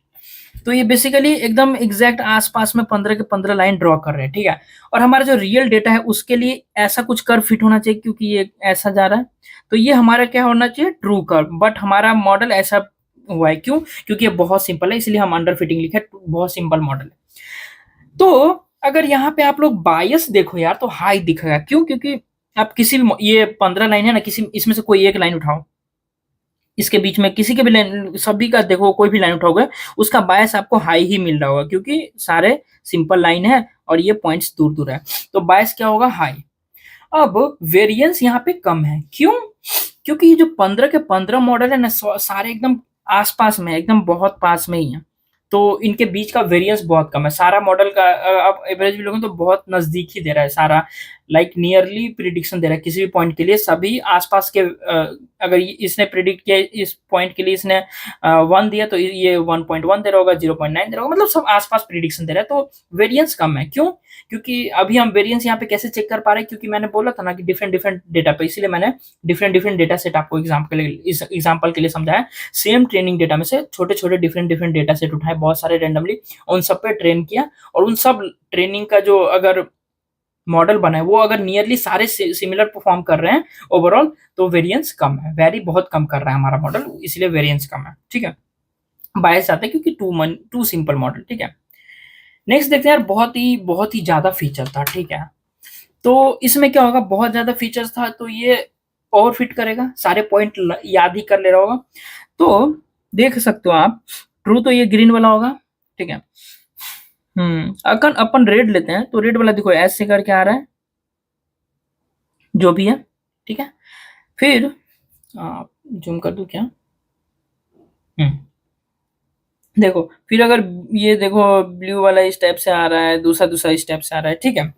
तो ये बेसिकली एकदम एग्जैक्ट आसपास में 15 के 15 लाइन ड्रॉ कर रहे हैं, ठीक है। और हमारा जो रियल डेटा है उसके लिए ऐसा कुछ कर्व फिट होना चाहिए, क्योंकि ये ऐसा जा रहा है, तो ये हमारा क्या होना चाहिए, ट्रू कर्व, बट हमारा मॉडल ऐसा हुआ है, क्यों, क्योंकि ये बहुत सिंपल है, इसलिए हम अंडर फिटिंग लिखे, बहुत सिंपल मॉडल है। तो अगर यहाँ पे आप लोग बायस देखो यार, तो हाई दिखेगा, क्यों, क्योंकि आप किसी भी ये 15 लाइन है ना, किसी इसमें से कोई एक लाइन उठाओ, इसके बीच में किसी के भी लाइन, सभी का देखो, कोई भी लाइन उठाओगे उसका बायस आपको हाई ही मिल रहा होगा, क्योंकि सारे सिंपल लाइन है और ये पॉइंट्स दूर दूर है, तो बायस क्या होगा, हाई। अब वेरिएंस यहाँ पे कम है, क्यों, क्योंकि ये जो 15 के 15 मॉडल है ना, सारे एकदम आसपास में, एकदम बहुत पास में ही है, तो इनके बीच का वेरिएंस बहुत कम है, सारा मॉडल का आप एवरेज भी लोगे तो बहुत नजदीक ही दे रहा है सारा, लाइक नियरली प्रिडिक्शन दे रहा है किसी भी पॉइंट के लिए, सभी आसपास के, अगर इसने प्रिडिक्ट किया इस पॉइंट के लिए, इसने 1 दिया तो ये 1.1 दे रहा होगा, 0.9 दे रहा होगा, मतलब सब आसपास प्रिडिक्शन दे रहा है, तो वेरिएंस कम है, क्यों, क्योंकि अभी हम वेरिएंस यहाँ पे कैसे चेक कर पा रहे हैं, क्योंकि मैंने बोला था ना कि डिफरेंट डिफरेंट डेटा पे, इसीलिए मैंने डिफरेंट डिफरेंट डेटा सेट आपको एग्जाम्पल के लिए समझाया, सेम ट्रेनिंग डेटा में से छोटे छोटे डिफरेंट डिफरेंट डेटा सेट उठाए, बहुत सारे रेंडमली, उन सब पे ट्रेन किया, और उन सब ट्रेनिंग का जो अगर मॉडल बना है वो अगर नियरली सारे सिमिलर परफॉर्म कर रहे हैं ओवरऑल, तो वेरिएंस कम है, वेरी बहुत कम कर रहा है हमारा मॉडल, इसलिए वेरिएंस कम है, ठीक है। बायस आते हैं क्योंकि टू सिंपल मॉडल, ठीक है। नेक्स्ट देखते हैं यार, बहुत ही ज्यादा फीचर था, ठीक है। तो इसमें क्या होगा, बहुत ज्यादा फीचर्स था, तो ये ओवर फिट करेगा, सारे पॉइंट याद ही कर ले रहा होगा, तो देख सकते हो आप, ट्रू तो ये ग्रीन वाला होगा, ठीक है। अगर अपन रेड लेते हैं, तो रेड वाला देखो ऐसे करके आ रहा है, जो भी है, ठीक है। फिर जूम कर दूं क्या, हम्म देखो, फिर अगर ये देखो ब्लू वाला इस टाइप से आ रहा है, दूसरा दूसरा इस टाइप से आ रहा है, ठीक है।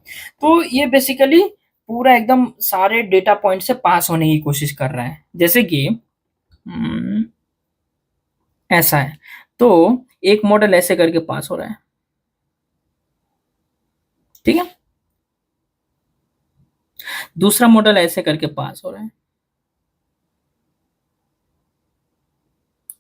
तो ये बेसिकली पूरा एकदम सारे डेटा पॉइंट से पास होने की कोशिश कर रहा है, जैसे कि हम्म, ऐसा है, तो एक मॉडल ऐसे करके पास हो रहा है, ठीक है, दूसरा मॉडल ऐसे करके पास हो रहा है,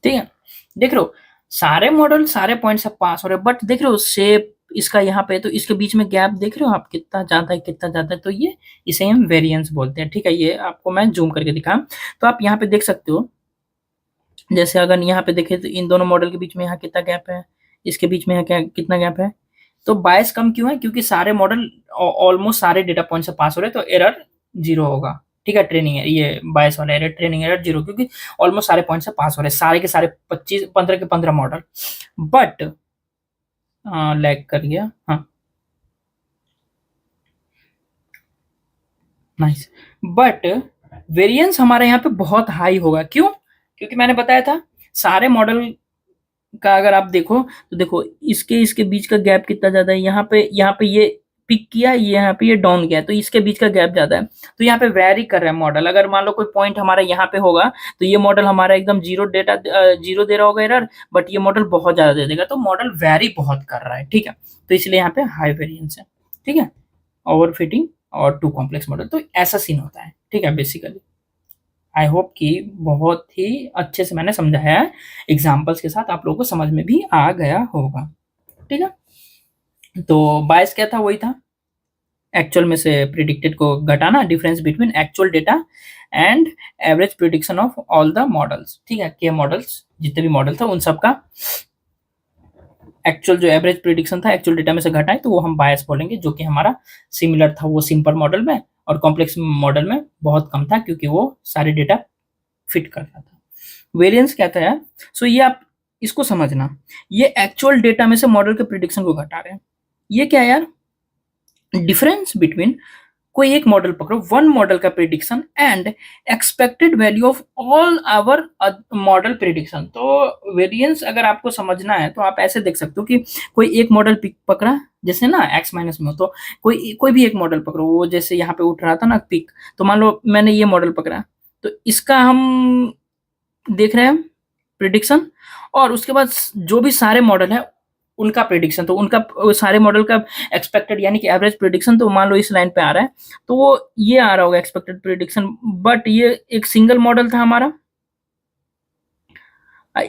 ठीक है। देख रहे हो, सारे मॉडल सारे पॉइंट से पास हो रहे हैं, बट देख रहे हो शेप इसका यहाँ पे, तो इसके बीच में गैप देख रहे हो आप, कितना ज्यादा है, कितना ज्यादा है, तो ये इसे हम वेरिएंस बोलते हैं, ठीक है। ये आपको मैं जूम करके दिखा, तो आप यहाँ पे देख सकते हो, जैसे अगर यहाँ पे देखें तो इन दोनों मॉडल के बीच में यहाँ कितना गैप है, इसके बीच में यहाँ क्या कितना गैप है, तो बायस कम क्यों है, क्योंकि सारे मॉडल ऑलमोस्ट सारे डेटा पॉइंट से पास हो रहे हैं, तो एरर 0 होगा, ठीक है। ट्रेनिंग है ये बायस वाला एरर, ट्रेनिंग एरर 0, क्योंकि ऑलमोस्ट सारे पॉइंट से पास हो रहे हैं, सारे के सारे 25 15 के 15 मॉडल, बट लैग कर गया, हाँ नाइस, बट वेरिएंस हमारे यहाँ पे बहुत हाई होगा, क्यों, क्योंकि मैंने बताया था सारे मॉडल का अगर आप देखो, तो देखो इसके इसके बीच का गैप कितना ज्यादा है, यहाँ पे ये पिक किया, यहाँ पे ये डाउन गया, तो इसके बीच का गैप ज्यादा है, तो यहाँ पे वेरी कर रहा है मॉडल, अगर मान लो कोई पॉइंट हमारा यहाँ पे होगा, तो ये मॉडल हमारा एकदम जीरो दे रहा होगा एरर, बट ये मॉडल बहुत ज्यादा दे देगा, तो मॉडल वेरी बहुत कर रहा है, ठीक है। तो इसलिए यहाँ पे हाई वेरिएंस है, ठीक है, ओवर फिटिंग और टू कॉम्प्लेक्स मॉडल, तो ऐसा सीन होता है, ठीक है। बेसिकली आई होप कि बहुत ही अच्छे से मैंने समझाया है, एग्जाम्पल्स के साथ आप लोगों को समझ में भी आ गया होगा, ठीक है। तो बायस क्या था, वही था, एक्चुअल में से प्रिडिक्टेड को घटाना, difference between actual data and average prediction of all the models. ठीक है, के मॉडल्स जितने भी मॉडल था उन सबका एक्चुअल जो एवरेज प्रिडिक्शन था एक्चुअल डेटा में से घटाएं तो वो हम बायस बोलेंगे, जो कि हमारा सिमिलर था वो सिंपल मॉडल में, और कॉम्प्लेक्स मॉडल में बहुत कम था क्योंकि वो सारे डेटा फिट करता था। वेरिएंस क्या था यार? सो ये आप इसको समझना, ये एक्चुअल डेटा में से मॉडल के प्रिडिक्शन को घटा रहे हैं। ये क्या है यार? डिफरेंस बिटवीन कोई एक मॉडल पकड़ो, वन मॉडल का prediction and expected value of all our model prediction. तो वेरिएंस अगर आपको समझना है तो आप ऐसे देख सकते हो कि कोई एक मॉडल पिक पकड़ा, जैसे ना एक्स माइनस में हो, तो कोई भी एक मॉडल पकड़ो, वो जैसे यहाँ पे उठ रहा था ना पिक, तो मान लो मैंने ये मॉडल पकड़ा, तो इसका हम देख रहे हैं प्रिडिक्शन, और उसके बाद जो भी सारे मॉडल है उनका प्रिडिक्शन, तो उनका सारे मॉडल का एक्सपेक्टेड यानी कि एवरेज प्रिडिक्शन, तो मान लो इस लाइन पे आ रहा है तो वो ये आ रहा होगा एक्सपेक्टेड प्रिडिक्शन, बट ये एक सिंगल मॉडल था हमारा,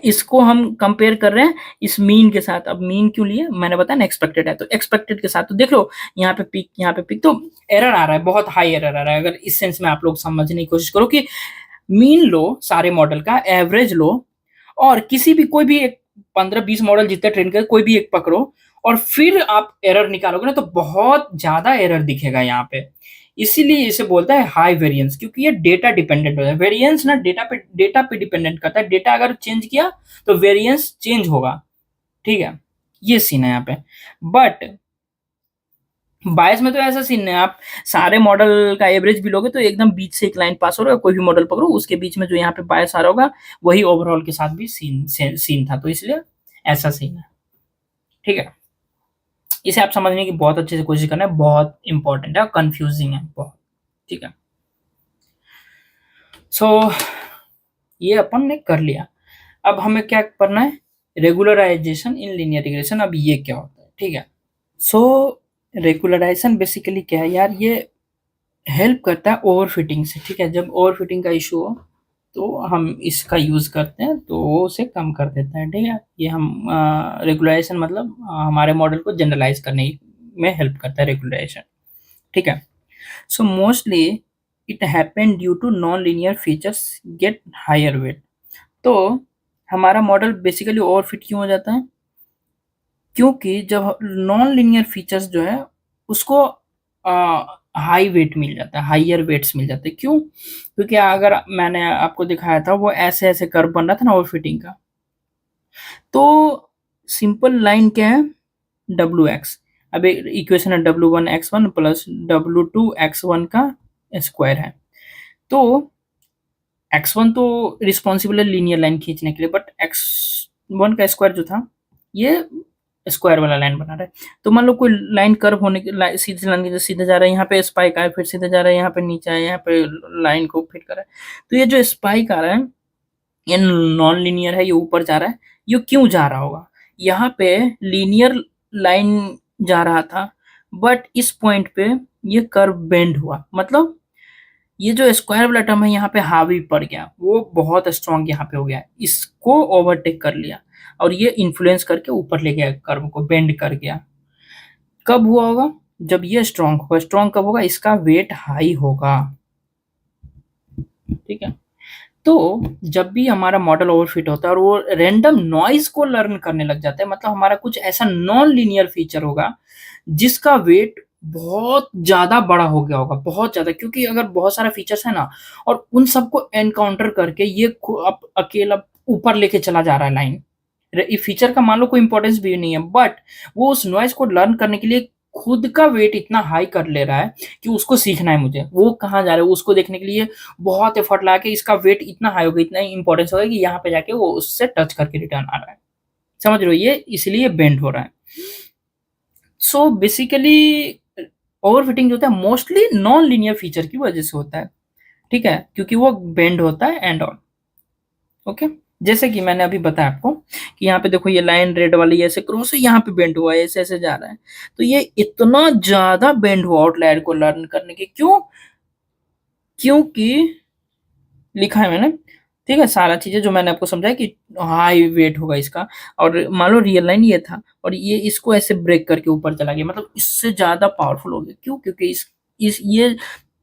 इसको हम कंपेयर कर रहे हैं इस मीन के साथ। अब मीन क्यों लिए? मैंने बताया ना एक्सपेक्टेड है, तो एक्सपेक्टेड के साथ, तो देख लो यहाँ पे पिक यहाँ पे पिक, तो एरर आ रहा है, बहुत हाई एरर आ रहा है। अगर इस सेंस में आप लोग समझने की कोशिश करो कि मीन लो सारे मॉडल का, एवरेज लो, और किसी भी कोई भी एक 15-20 मॉडल जितने ट्रेन कर कोई भी एक पकड़ो, और फिर आप एरर निकालोगे ना तो बहुत ज्यादा एरर दिखेगा यहाँ पे। इसीलिए इसे बोलता है हाई वेरिएंस, क्योंकि ये डेटा डिपेंडेंट होता है। वेरिएंस ना डेटा पे डिपेंडेंट करता है, डेटा अगर चेंज किया तो वेरिएंस चेंज होगा। ठीक है, ये सीन है यहाँ पे। बट बायस में तो ऐसा सीन है, आप सारे मॉडल का एवरेज भी लोगे तो एकदम बीच से एक लाइन पास हो रहा है, कोई भी मॉडल पकड़ो उसके बीच में जो यहाँ पे बायस आ रहा होगा वही ओवरऑल के साथ भी सीन था, तो इसलिए ऐसा सीन है। ठीक है, इसे आप समझने की बहुत अच्छे से कोशिश करना है, बहुत इंपॉर्टेंट है, कंफ्यूजिंग है बहुत। ठीक है, सो ये अपन ने कर लिया। अब हमें क्या करना है? Regularisation in linear regression. अब ये क्या होता है? ठीक है, सो रेगुलराइजेशन बेसिकली क्या है यार? ये हेल्प करता है ओवरफिटिंग से। ठीक है, जब ओवरफिटिंग का इशू हो तो हम इसका यूज करते हैं, तो वो उसे कम कर देता है। ठीक है, ये हम रेगुलराइजेशन मतलब हमारे मॉडल को जनरलाइज करने में हेल्प करता है रेगुलराइजेशन। ठीक है, so mostly it happen due to non linear features get higher weight. तो हमारा मॉडल बेसिकली ओवरफिट क्यों हो जाता है? क्योंकि जब नॉन लीनियर फीचर्स जो है उसको हाई वेट मिल जाता है, हाइयर वेट्स मिल जाते हैं। क्यों? क्योंकि अगर मैंने आपको दिखाया था वो ऐसे ऐसे कर्व बन रहा था ना ओवरफिटिंग का, तो सिंपल लाइन क्या है? W x. अब इक्वेशन है W1 x1 plus W2 x1 का स्क्वायर है। तो x1 तो रिस्पॉन्सिबल है लीनियर लाइन खींचने के लिए, बट x1 का स्क्वायर जो था ये स्क्वायर वाला लाइन बना रहा है। तो मान लो कोई लाइन कर्व होने के सीधे लाइन के सीधे जा रहा है, यहाँ पे स्पाइक आया, फिर सीधे जा रहा है, यहाँ पे नीचे आया, यहाँ पे लाइन को फिट कर रहा है। तो ये जो स्पाइक आ रहा है ये नॉन लीनियर है, ये ऊपर जा रहा है। ये क्यों जा रहा होगा? यहाँ पे लीनियर लाइन जा रहा था, बट इस पॉइंट पे ये कर्व बेंड हुआ, मतलब ये जो स्क्वायर वाला टर्म है यहाँ पे हावी पड़ गया, वो बहुत स्ट्रांग यहाँ पे हो गया, इसको ओवरटेक कर लिया और ये इन्फ्लुएंस करके ऊपर ले गया, कर्व को बेंड कर गया। कब हुआ होगा? जब ये स्ट्रांग होगा। स्ट्रांग कब होगा? इसका वेट हाई होगा। ठीक है, तो जब भी हमारा मॉडल ओवरफिट होता है और वो रैंडम नॉइज को लर्न करने लग जाता है, मतलब हमारा कुछ ऐसा नॉन लीनियर फीचर होगा जिसका वेट बहुत ज्यादा बड़ा हो गया होगा, बहुत ज्यादा, क्योंकि अगर बहुत सारा फीचर्स है ना और उन सबको एनकाउंटर करके ये अकेला ऊपर लेके चला जा रहा है लाइन, इस फीचर का मान लो कोई इंपॉर्टेंस भी नहीं है, बट वो उस नॉइज को लर्न करने के लिए खुद का वेट इतना हाई कर ले रहा है कि उसको सीखना है मुझे वो कहाँ जा रहा है, उसको देखने के लिए बहुत एफर्ट लगा के इसका वेट इतना हाई होगा, इतना इंपॉर्टेंस होगा कि यहाँ पे जाके वो उससे टच करके रिटर्न आ रहा है। समझ रहे हो? ये इसलिए बेंड हो रहा है। सो बेसिकली ओवरफिटिंग जो होता है मोस्टली नॉन लीनियर फीचर की वजह से होता है। ठीक है, क्योंकि वो बेंड होता है एंड ऑल। ओके, जैसे कि मैंने अभी बताया आपको कि यहाँ पे देखो ये लाइन रेड वाली ऐसे क्रॉस है, यहाँ पे बेंड हुआ है, ऐसे ऐसे जा रहा है, तो ये इतना ज्यादा बेंड हुआ आउटलायर को लर्न करने के। क्यों? क्योंकि लिखा है मैंने ठीक है, सारा चीज़ें जो मैंने आपको समझाया कि हाई वेट होगा इसका, और मान लो रियल लाइन ये था और ये इसको ऐसे ब्रेक करके ऊपर चला गया, मतलब इससे ज़्यादा पावरफुल हो गया। क्यों? क्योंकि इस ये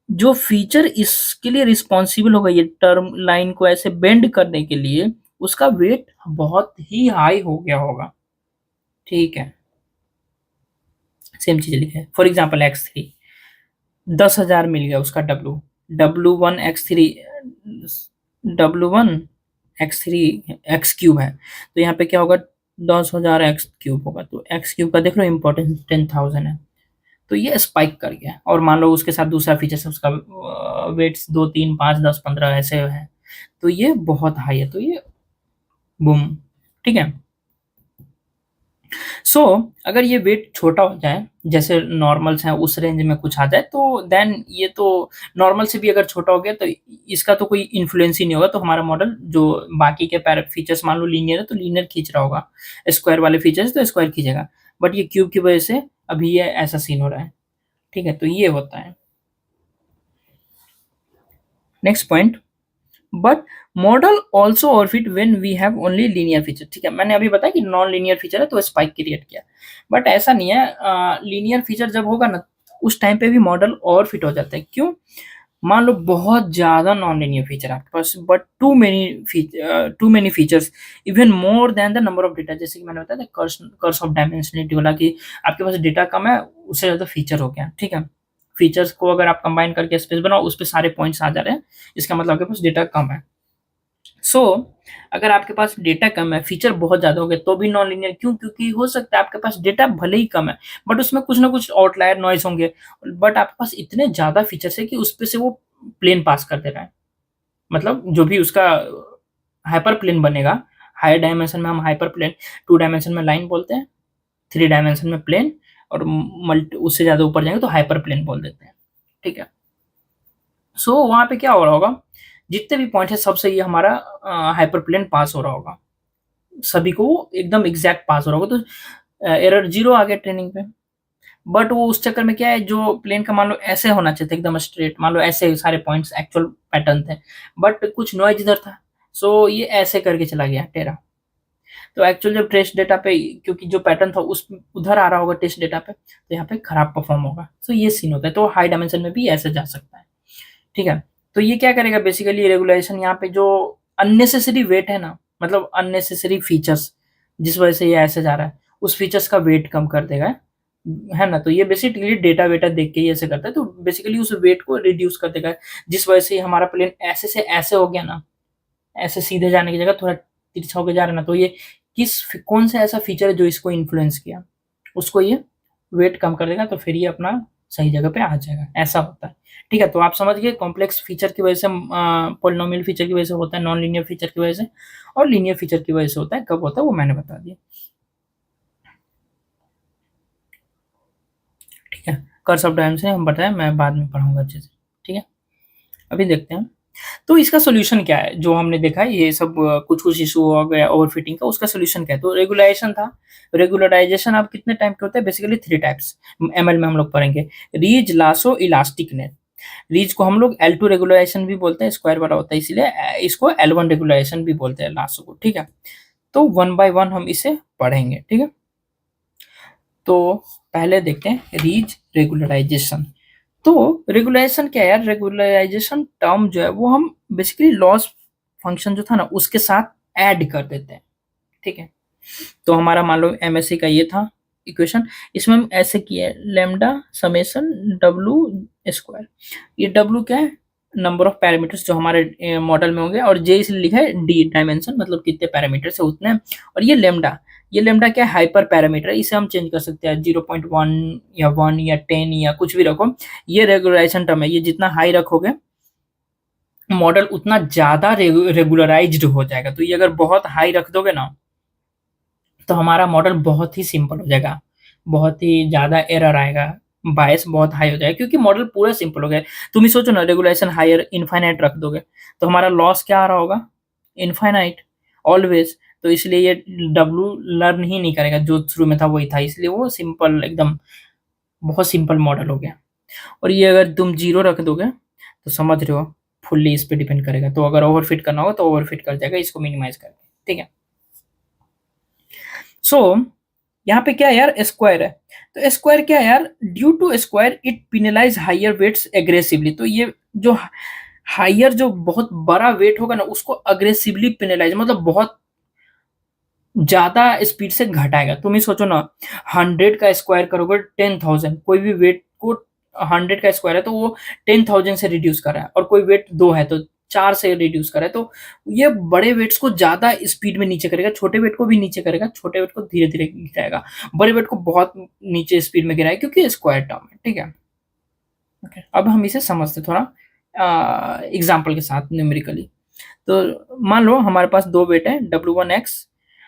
जो फीचर इसके लिए रिस्पॉन्सिबल होगा, ये टर्म लाइन को ऐसे बेंड करने के लिए, उसका वेट बहुत ही हाई हो गया होगा। ठीक है, सेम चीज़ लिखे है। फॉर एग्जाम्पल x3 10,000 मिल गया उसका W, W1 x3, W1 x3 x cube है, तो यहाँ पे क्या होगा, 10,000 x क्यूब होगा, तो x क्यूब का देख लो इम्पोर्टेंस 10,000 है, तो ये स्पाइक कर गया। और मान लो उसके साथ दूसरा फीचर है, उसका वेट्स 2, 3, 5, 10, 15 ऐसे है, तो ये बहुत हाई है, तो ये बूम। ठीक है, सो अगर ये वेट छोटा हो जाए, जैसे नॉर्मल्स हैं उस रेंज में कुछ आ जाए, तो देन ये तो नॉर्मल से भी अगर छोटा हो गया तो इसका तो कोई इन्फ्लुएंस ही नहीं होगा, तो हमारा मॉडल जो बाकी के फीचर्स मान लो लीनियर है तो लीनियर खींच रहा होगा, स्क्वायर वाले फीचर्स तो स्क्वायर खींचेगा, बट ये क्यूब की वजह से अभी ये ऐसा सीन हो रहा है। ठीक है, तो ये होता है। Next point, but model also overfit when we have only linear feature. ठीक है, मैंने अभी बताया कि नॉन लीनियर फीचर है तो स्पाइक क्रिएट किया, बट ऐसा नहीं है। लीनियर फीचर जब होगा ना, उस टाइम पे भी मॉडल ओवरफिट हो जाता है। क्यों? मान लो बहुत ज्यादा नॉन लीनियर फीचर आपके पास, but too many features even more than the number of data, जैसे कि मैंने बताया था कर्स ऑफ डायमेंशनलिटी वाला, कि आपके पास डेटा कम है, उससे ज्यादा फीचर हो गया। ठीक है, फीचर्स को अगर आप कंबाइन करके स्पेस बनाओ, उस पर सारे पॉइंट्स आ जा रहे हैं, इसका मतलब आपके पास डेटा कम है। सो अगर आपके पास डेटा कम है, फीचर बहुत ज्यादा हो गए, तो भी नॉन लीनियर। क्यों? क्योंकि हो सकता है आपके पास डेटा भले ही कम है, बट उसमें कुछ ना कुछ आउटलायर नॉइस होंगे, बट आपके पास इतने ज्यादा फीचर्स है कि उस पे से वो प्लेन पास कर दे रहा है। मतलब जो भी उसका हाइपर प्लेन बनेगा, हायर डायमेंशन में हम हाइपर प्लेन, 2 डायमेंशन में लाइन बोलते हैं, 3 डायमेंशन में प्लेन, और मल्टी उससे ज्यादा ऊपर जाएंगे तो हाइपर प्लेन बोल देते हैं। ठीक है, सो वहां पे क्या हो रहा होगा, जितने भी पॉइंट है सबसे ये हमारा हाइपर प्लेन पास हो रहा होगा, सभी को एकदम एग्जैक्ट पास हो रहा होगा, तो एरर जीरो आ गया ट्रेनिंग पे। बट वो उस चक्कर में क्या है, जो प्लेन का मान लो ऐसे होना चाहिए था एकदम स्ट्रेट, मान लो ऐसे सारे पॉइंट्स एक्चुअल पैटर्न थे, बट कुछ नॉइज इधर था, सो ये ऐसे करके चला गया टेढ़ा। तो एक्चुअल जब टेस्ट डेटा पे, क्योंकि जो पैटर्न था उस उधर आ रहा होगा टेस्ट डेटा पे, तो यहाँ पे खराब परफॉर्म होगा। सो ये सीन होता है, तो हाई डायमेंशन में भी ऐसे जा सकता है। ठीक है, तो ये क्या करेगा बेसिकली, रेगुलेशन यहाँ पे जो अननेसेसरी वेट है ना, मतलब अननेसेसरी फीचर्स जिस वजह से ये ऐसे जा रहा है, उस फीचर्स का वेट कम कर देगा, है ना। तो ये बेसिकली डेटा वेटा देख के ही ऐसे करता है, तो बेसिकली उस वेट को रिड्यूस कर देगा, जिस वजह से हमारा प्लेन ऐसे से ऐसे हो गया ना, ऐसे सीधे जाने की जगह थोड़ा तिरछा होकर जा रहा है ना, तो ये कौन सा ऐसा फीचर है जो इसको इन्फ्लुएंस किया, उसको ये वेट कम कर देगा, तो फिर ये अपना सही जगह पे आ जाएगा। ऐसा होता है। ठीक है, तो आप समझ गए, कॉम्प्लेक्स फीचर की वजह से, पॉलिनोमियल फीचर की वजह से होता है, नॉन लीनियर फीचर की वजह से, और लीनियर फीचर की वजह से होता है। कब होता है वो मैंने बता दिया। ठीक है, कर्स ऑफ डायमेंशन हम बताया, मैं बाद में पढ़ाऊंगा अच्छे से। ठीक है, अभी देखते हैं तो इसका सोल्यूशन क्या है। जो हमने देखा है ये सब कुछ कुछ इशू हो गया ओवरफिटिंग का, उसका सोल्यूशन क्या है, तो रेगुलेशन था। रेगुलराइजेशन आप कितने टाइप के होते हैं, बेसिकली 3 टाइप्स, एमएल में हम लोग पढ़ेंगे। रीज, लासो, इलास्टिक नेट। रीज को हम लोग L2 रेगुलराइजेशन भी बोलते हैं, स्क्वायर वाला होता है, इसलिए इसको L1 रेगुलराइजेशन भी बोलते हैं लासो को। ठीक है, तो 1 बाय 1 हम इसे पढ़ेंगे। ठीक है, तो पहले देखते हैं रीज रेगुलराइजेशन। तो रेगुलराइजेशन क्या है यार, रेगुलराइजेशन टर्म जो है वो हम बेसिकली लॉस फंक्शन जो था ना उसके साथ ऐड कर देते हैं। ठीक है, तो हमारा मान लो एमएससी का ये था इक्वेशन, इसमें हम ऐसे किए लेमडा समेशन डब्लू स्क्वायर। ये डब्लू क्या है, नंबर ऑफ पैरामीटर्स जो हमारे मॉडल में होंगे, और जे इसलिए लिखा है डी, डायमेंशन मतलब कितने पैरामीटर्स है उतने, और ये लेमडा, ये लेमडा क्या है, हाइपर पैरामीटर, इसे हम चेंज कर सकते हैं 0.1 या 1 या 10 या कुछ भी रखो। ये रेगुलराइजेशन टर्म है, ये जितना हाई रखोगे मॉडल उतना ज्यादा रेगुलराइज्ड हो जाएगा। तो ये अगर बहुत हाई रख दोगे ना, तो हमारा मॉडल बहुत ही सिंपल हो जाएगा, बहुत ही ज्यादा एरर आएगा, बायस बहुत हाई हो जाएगा, क्योंकि मॉडल पूरा सिंपल हो गया। तुम ही सोचो ना, रेगुलेशन हायर इनफाइनाइट रख दोगे तो हमारा लॉस क्या आ रहा होगा, इनफाइनाइट ऑलवेज। तो इसलिए ये डब्लू लर्न ही नहीं करेगा, जो शुरू में था वही था, इसलिए वो सिंपल एकदम बहुत सिंपल मॉडल हो गया। और ये अगर तुम जीरो रख दोगे तो समझ रहे हो फुल्ली इस पे डिपेंड करेगा। तो अगर ओवरफिट करना होगा तो ओवरफिट कर जाएगा इसको मिनिमाइज करके, ठीक है। सो यहाँ पे क्या है यार, स्क्वायर है, तो स्क्वायर क्या है यार, due to square it penalise higher weights aggressively. तो ये जो हायर, जो बहुत बड़ा वेट होगा ना, उसको अग्रेसिवली पिनलाइज मतलब बहुत ज्यादा स्पीड से घटाएगा। तुम ही सोचो ना, 100 का स्क्वायर करोगे 10,000, कोई भी वेट को 100 का स्क्वायर है तो वो 10,000 से रिड्यूस कर रहा है, और कोई वेट 2 है तो 4 से रिड्यूस कर रहा है। तो ये बड़े वेट्स को ज्यादा स्पीड में नीचे करेगा, छोटे वेट को भी नीचे करेगा, छोटे वेट को धीरे धीरे गिराएगा, बड़े वेट को बहुत नीचे स्पीड में गिराएगा, क्योंकि स्क्वायर टर्म है, ठीक है। ओके, अब हम इसे समझते थोड़ा एग्जाम्पल के साथ न्यूमेरिकली। तो मान लो हमारे पास दो वेट है, W1X,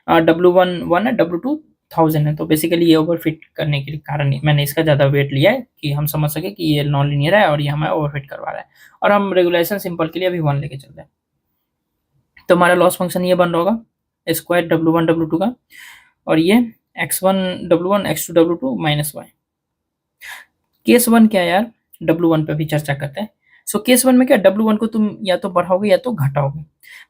W1 है, W2 1000 है। तो बेसिकली ये ओवरफिट करने के कारण मैंने इसका ज़्यादा वेट लिया है कि हम समझ सके कि ये नॉन लीनियर है और ये हमें ओवरफिट करवा रहा है। और हम रेगुलेशन सिंपल के लिए अभी 1 लेके चल रहे हैं। तो हमारा लॉस फंक्शन ये बन रहा होगा स्क्वायर W1 W2 का, और ये x1 W1 x2 W2 minus y। Case 1 क्या है यार, W1 पे भी चर्चा करते हैं। सो केस 1 में क्या, W1 को तुम या तो बढ़ाओगे या तो घटाओगे।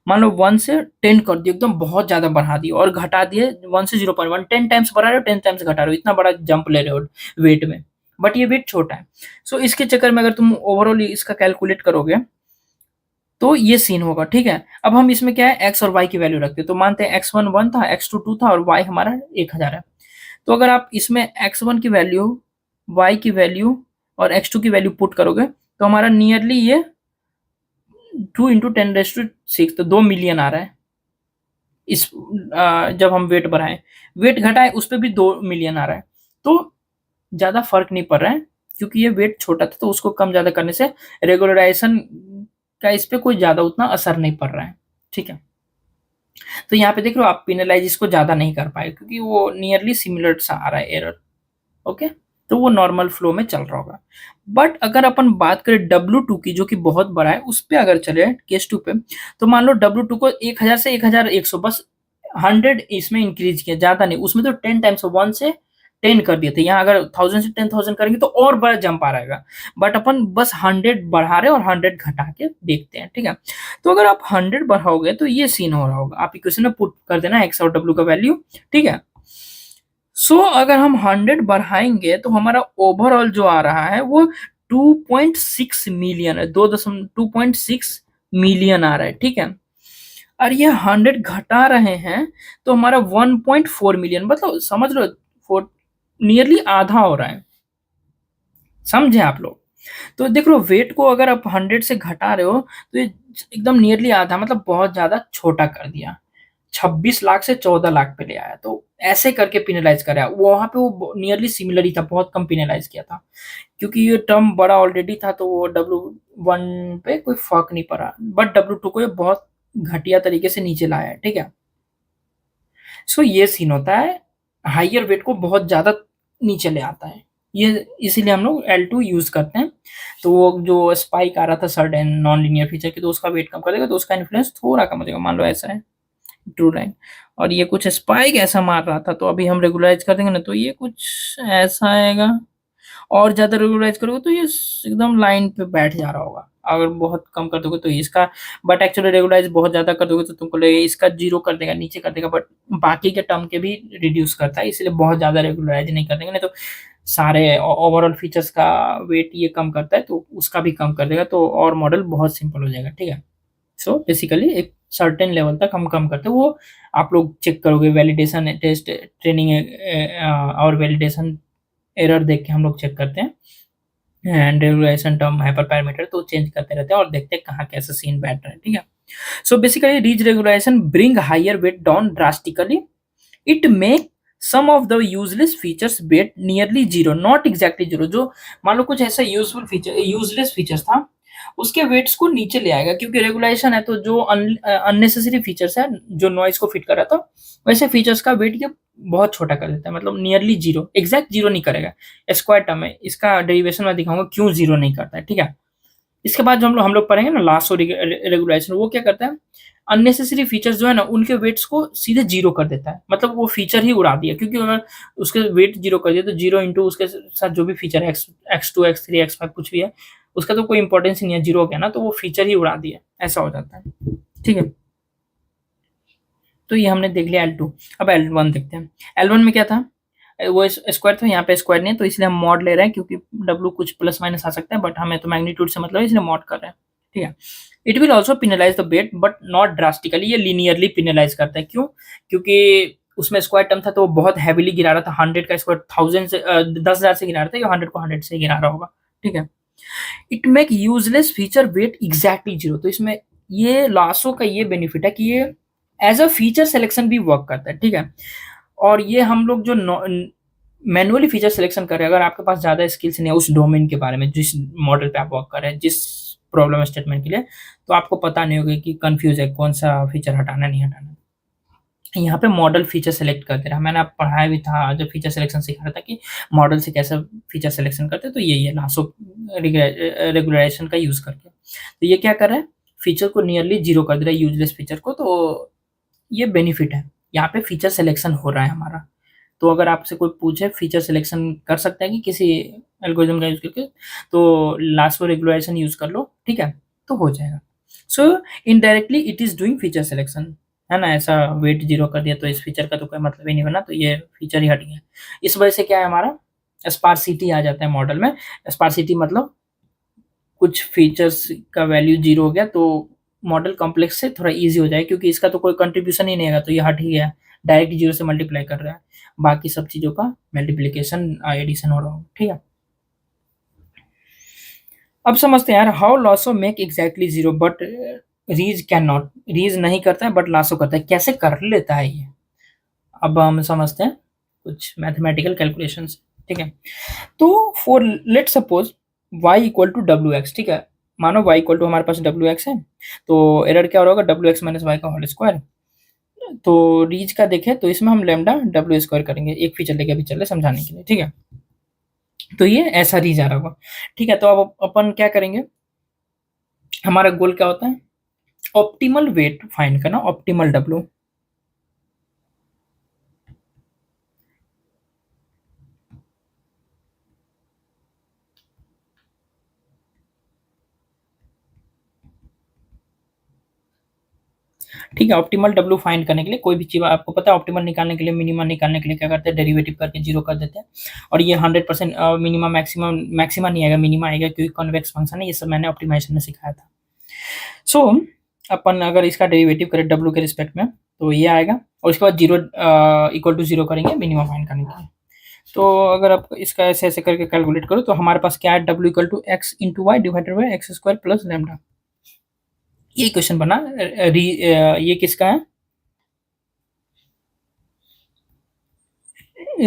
मान लो 1 से 10 कर दियो, एकदम बहुत ज्यादा बढ़ा दियो, और घटा दिए 1 से 0.1, 10 टाइम्स बढ़ा रहे हो, 10 टाइम्स घटा रहे हो, इतना बड़ा जंप ले रहे हो वेट में, बट ये वेट छोटा है। सो इसके चक्कर में अगर तुम ओवरऑल इसका कैलकुलेट करोगे तो ये सीन होगा, ठीक है। अब हम इसमें क्या है, एक्स और वाई की वैल्यू रखते हैं। तो मानते हैं x1 1 था, x2 2 था, और y हमारा 1000 है। तो अगर आप इसमें x1 की वैल्यू, y की वैल्यू और x2 की वैल्यू पुट करोगे तो हमारा नियरली ये 2 इंटू 10⁶, तो 2 मिलियन आ रहा है। इस जब हम वेट बढ़ाएं, वेट घटाएं, उस पर भी 2 मिलियन आ रहा है। तो ज्यादा फर्क नहीं पड़ रहा है, क्योंकि ये वेट छोटा था, तो उसको कम ज्यादा करने से रेगुलराइजेशन का इस पे कोई ज्यादा उतना असर नहीं पड़ रहा है, ठीक है। तो यहाँ पे देख लो आप पिनलाइज इसको ज्यादा नहीं कर पाए, क्योंकि वो नियरली सिमिलर सा आ रहा है एरर, ओके। तो वो नॉर्मल फ्लो में चल रहा होगा। बट अगर अपन बात करें W2 की, जो कि बहुत बड़ा है, उस पे अगर चले केस 2 पे, तो मान लो W2 को 1000 से 1100, बस 100 इसमें इंक्रीज किया, ज्यादा नहीं। उसमें तो 10 टाइम्स 1 से 10 कर दिए थे, यहाँ अगर 1000 से 10,000 करेंगे तो और बड़ा जंप आ रहेगा। बट अपन बस 100 बढ़ा रहे और 100 घटा के देखते हैं, ठीक है। तो अगर आप 100 बढ़ाओगे तो ये सीन हो रहा होगा, आप इक्वेशन में पुट कर देना x और w का वैल्यू, ठीक है। सो अगर हम 100 बढ़ाएंगे तो हमारा ओवरऑल जो आ रहा है वो 2.6 मिलियन है, 2.6 मिलियन आ रहा है, ठीक है। और ये 100 घटा रहे हैं तो हमारा 1.4 मिलियन, मतलब समझ लो नियरली आधा हो रहा है, समझे आप लोग। तो देख लो वेट को अगर आप 100 से घटा रहे हो तो ये एकदम नियरली आधा, मतलब बहुत ज्यादा छोटा कर दिया, 26 लाख से 14 लाख पे ले आया। तो ऐसे करके पिनलाइज कराया, वहां पे वो नियरली सिमिलर ही था, बहुत कम पिनलाइज किया था, क्योंकि ये टर्म बड़ा ऑलरेडी था, तो वो W1 पे कोई फर्क नहीं पड़ा। बट W2 को ये बहुत घटिया तरीके से नीचे लाया है, ठीक है। सो ये सीन होता है, हाइयर वेट को बहुत ज्यादा नीचे ले आता है ये, इसीलिए हम लोग L2 यूज करते हैं। तो वो जो स्पाइक आ रहा था सर्टेन नॉन लीनियर फीचर की, तो उसका वेट कम कर देगा, तो उसका इन्फ्लुएंस थोड़ा कम हो जाएगा। मान लो ऐसा है ट्रू लाइन, और ये कुछ स्पाइक ऐसा मार रहा था, तो अभी हम रेगुलराइज कर देंगे ना, तो ये कुछ ऐसा आएगा। और ज्यादा रेगुलराइज करोगे तो ये एकदम लाइन पे बैठ जा रहा होगा, अगर बहुत कम कर दोगे तो इसका। बट एक्चुअली रेगुलराइज बहुत ज्यादा कर दोगे तो तुमको लगेगा इसका 0 कर देगा, नीचे कर देगा, बट बाकी के टर्म के भी रिड्यूस करता है, इसलिए बहुत ज्यादा रेगुलराइज नहीं कर देंगे, नहीं तो सारे ओवरऑल फीचर्स का वेट ये कम करता है, तो उसका भी कम कर देगा, तो और मॉडल बहुत सिंपल हो जाएगा, ठीक है। सो बेसिकली एक सर्टेन लेवल तक हम कम करते हैं, वो आप लोग चेक करोगे वैलिडेशन टेस्ट ट्रेनिंग और वैलिडेशन एरर देख के हम लोग चेक करते हैं, and regulation term hyper parameter तो चेंज करते रहते हैं और देखते हैं कहाँ कैसा सीन बैठ रहा है, ठीक है। So basically ridge regulation bring higher weight down drastically, it make some of the useless features weight nearly zero, not exactly zero. जो मान लो कुछ ऐसा यूजफुल फीचर, यूजलेस फीचर्स था, उसके वेट्स को नीचे ले आएगा, क्योंकि रेगुलेशन है, तो जो अननेसेसरी फीचर्स है जो नॉइज को फिट कर रहा था, वैसे फीचर्स का वेट ये बहुत छोटा कर देता है, मतलब नियरली जीरो, एग्जैक्ट जीरो नहीं करेगा। स्क्वायर टर्म है, इसका डेरिवेशन में दिखाऊंगा क्यों जीरो नहीं करता है, ठीक है। इसके बाद जो हम लोग पढ़ेंगे ना लास्ट रेगुलेशन, वो क्या करता है, अननेसेसरी फीचर्स जो है ना उनके वेट्स को सीधे जीरो कर देता है, मतलब वो फीचर ही उड़ा दिया, क्योंकि अगर उसके वेट जीरो कर दिया तो जीरो इंटू उसके साथ जो भी फीचर है x2 x3 x5 कुछ भी है, उसका तो कोई इंपॉर्टेंस ही नहीं है, जीरो हो गया ना तो वो फीचर ही उड़ा दिया, ऐसा हो जाता है। ठीक है, तो ये हमने देख लिया L2। अब L1 देखते हैं। L1 में क्या था, वो स्क्वायर था, यहाँ पे स्क्वायर नहीं है तो इसलिए हम मॉड ले रहे हैं, क्योंकि W कुछ प्लस माइनस आ सकता है, बट हमें तो मैग्नीट्यूड से मतलब है इसलिए मॉड कर रहे हैं। ठीक है, it will also penalise the weight but not drastically, ये लीनियरली पिनलाइज करता है। क्यों? क्योंकि उसमें स्क्वायर टर्म था तो वो बहुत हैवीली गिरा रहा था, 100 का स्क्वायर 1000 से 10,000 से गिरा रहा था, ये 100 को 100 से गिरा रहा होगा। ठीक है, it make useless feature weight exactly zero. तो इसमें ये लासो का ये बेनिफिट है कि ये एज अ फीचर सिलेक्शन भी वर्क करता है। ठीक है, और ये हम लोग जो मैनुअली फीचर सिलेक्शन कर रहे हैं, अगर आपके पास ज्यादा स्किल्स नहीं है उस डोमेन के बारे में, जिस मॉडल पे आप वर्क कर रहे हैं, जिस प्रॉब्लम स्टेटमेंट के लिए, तो आपको पता नहीं होगा कि कंफ्यूज है कौन सा फीचर हटाना नहीं हटाना। यहाँ पे मॉडल फीचर सेलेक्ट कर दे रहा है, मैंने आप पढ़ाया भी था जब फीचर सिलेक्शन सिखा रहा था कि मॉडल से कैसे फीचर सिलेक्शन करते हैं, तो यही है लासो रेगुलराइजेशन का यूज करके। तो ये क्या कर रहा है, फीचर को नियरली जीरो कर दे रहा है, यूजलेस फीचर को। तो ये बेनिफिट है, यहाँ पे फीचर सिलेक्शन हो रहा है हमारा। तो अगर आपसे कोई पूछे फीचर सिलेक्शन कर सकता है कि किसी एल्गोरिथम का यूज करके, तो लासो रेगुलराइजेशन यूज कर लो, ठीक है, तो हो जाएगा। So indirectly it is doing feature selection, है ना। ऐसा वेट जीरो कर दिया तो इस फीचर का तो कोई मतलब ही नहीं बना, तो ये फीचर ही हट गया। इस वजह से क्या है, हमारा स्पार्सिटी आ जाता है मॉडल में। स्पार्सिटी मतलब कुछ फीचर्स का वैल्यू जीरो हो गया तो मॉडल कॉम्प्लेक्स से थोड़ा इजी हो जाए, क्योंकि इसका तो कोई कंट्रीब्यूशन ही नहीं है, तो ये हट ही गया, डायरेक्ट जीरो से मल्टीप्लाई कर रहा है, बाकी सब चीजों का मल्टीप्लीकेशन एडिशन हो रहा हो। ठीक है, अब समझते हैं यार, how lasso make exactly zero but ridge can not. Ridge नहीं करता है बट लासो करता है, कैसे कर लेता है ये, अब हम समझते हैं कुछ मैथमेटिकल कैलकुलेशंस। ठीक है, तो for let suppose y equal to W X. ठीक है, मानो y इक्वल टू हमारे पास डब्ल्यू एक्स है, तो एरर क्या हो रहा होगा, डब्ल्यू एक्स माइनस वाई का होल स्क्वायर। तो रीज का देखें तो इसमें हम लेमडा डब्ल्यू स्क्वायर करेंगे, एक फीचर लेके अभी चल रहे समझाने के लिए। ठीक है, तो ये ऐसा रीज आ रहा होगा। ठीक है, तो अब अपन क्या करेंगे, हमारा गोल क्या होता है, ऑप्टिमल वेट फाइंड करना, ऑप्टिमल डब्ल्यू। ठीक है, ऑप्टिमल डब्ल्यू फाइंड करने के लिए कोई भी चीज आपको पता है, ऑप्टिमल निकालने के लिए, मिनिमम निकालने के लिए क्या करते हैं, डेरिवेटिव करके जीरो कर देते हैं। और ये 100% मिनिमम मैक्सिमम, मैक्सिमम नहीं आएगा, मिनिमम आएगा, क्योंकि कॉन्वेक्स फंक्शन है, ये सब मैंने ऑप्टिमाइजेशन में सिखाया था। सो अपन अगर इसका डेरिवेटिव करें डब्ल्यू के रिस्पेक्ट में तो ये आएगा, और उसके बाद जीरो इक्वल टू जीरो करेंगे मिनिमम फाइंड करने के लिए। तो अगर आप इसका ऐसे ऐसे करके कैलकुलेट करो तो हमारे पास क्या है, W equal to X into Y divided by X square plus lambda. ये क्वेश्चन बना, ये किसका है,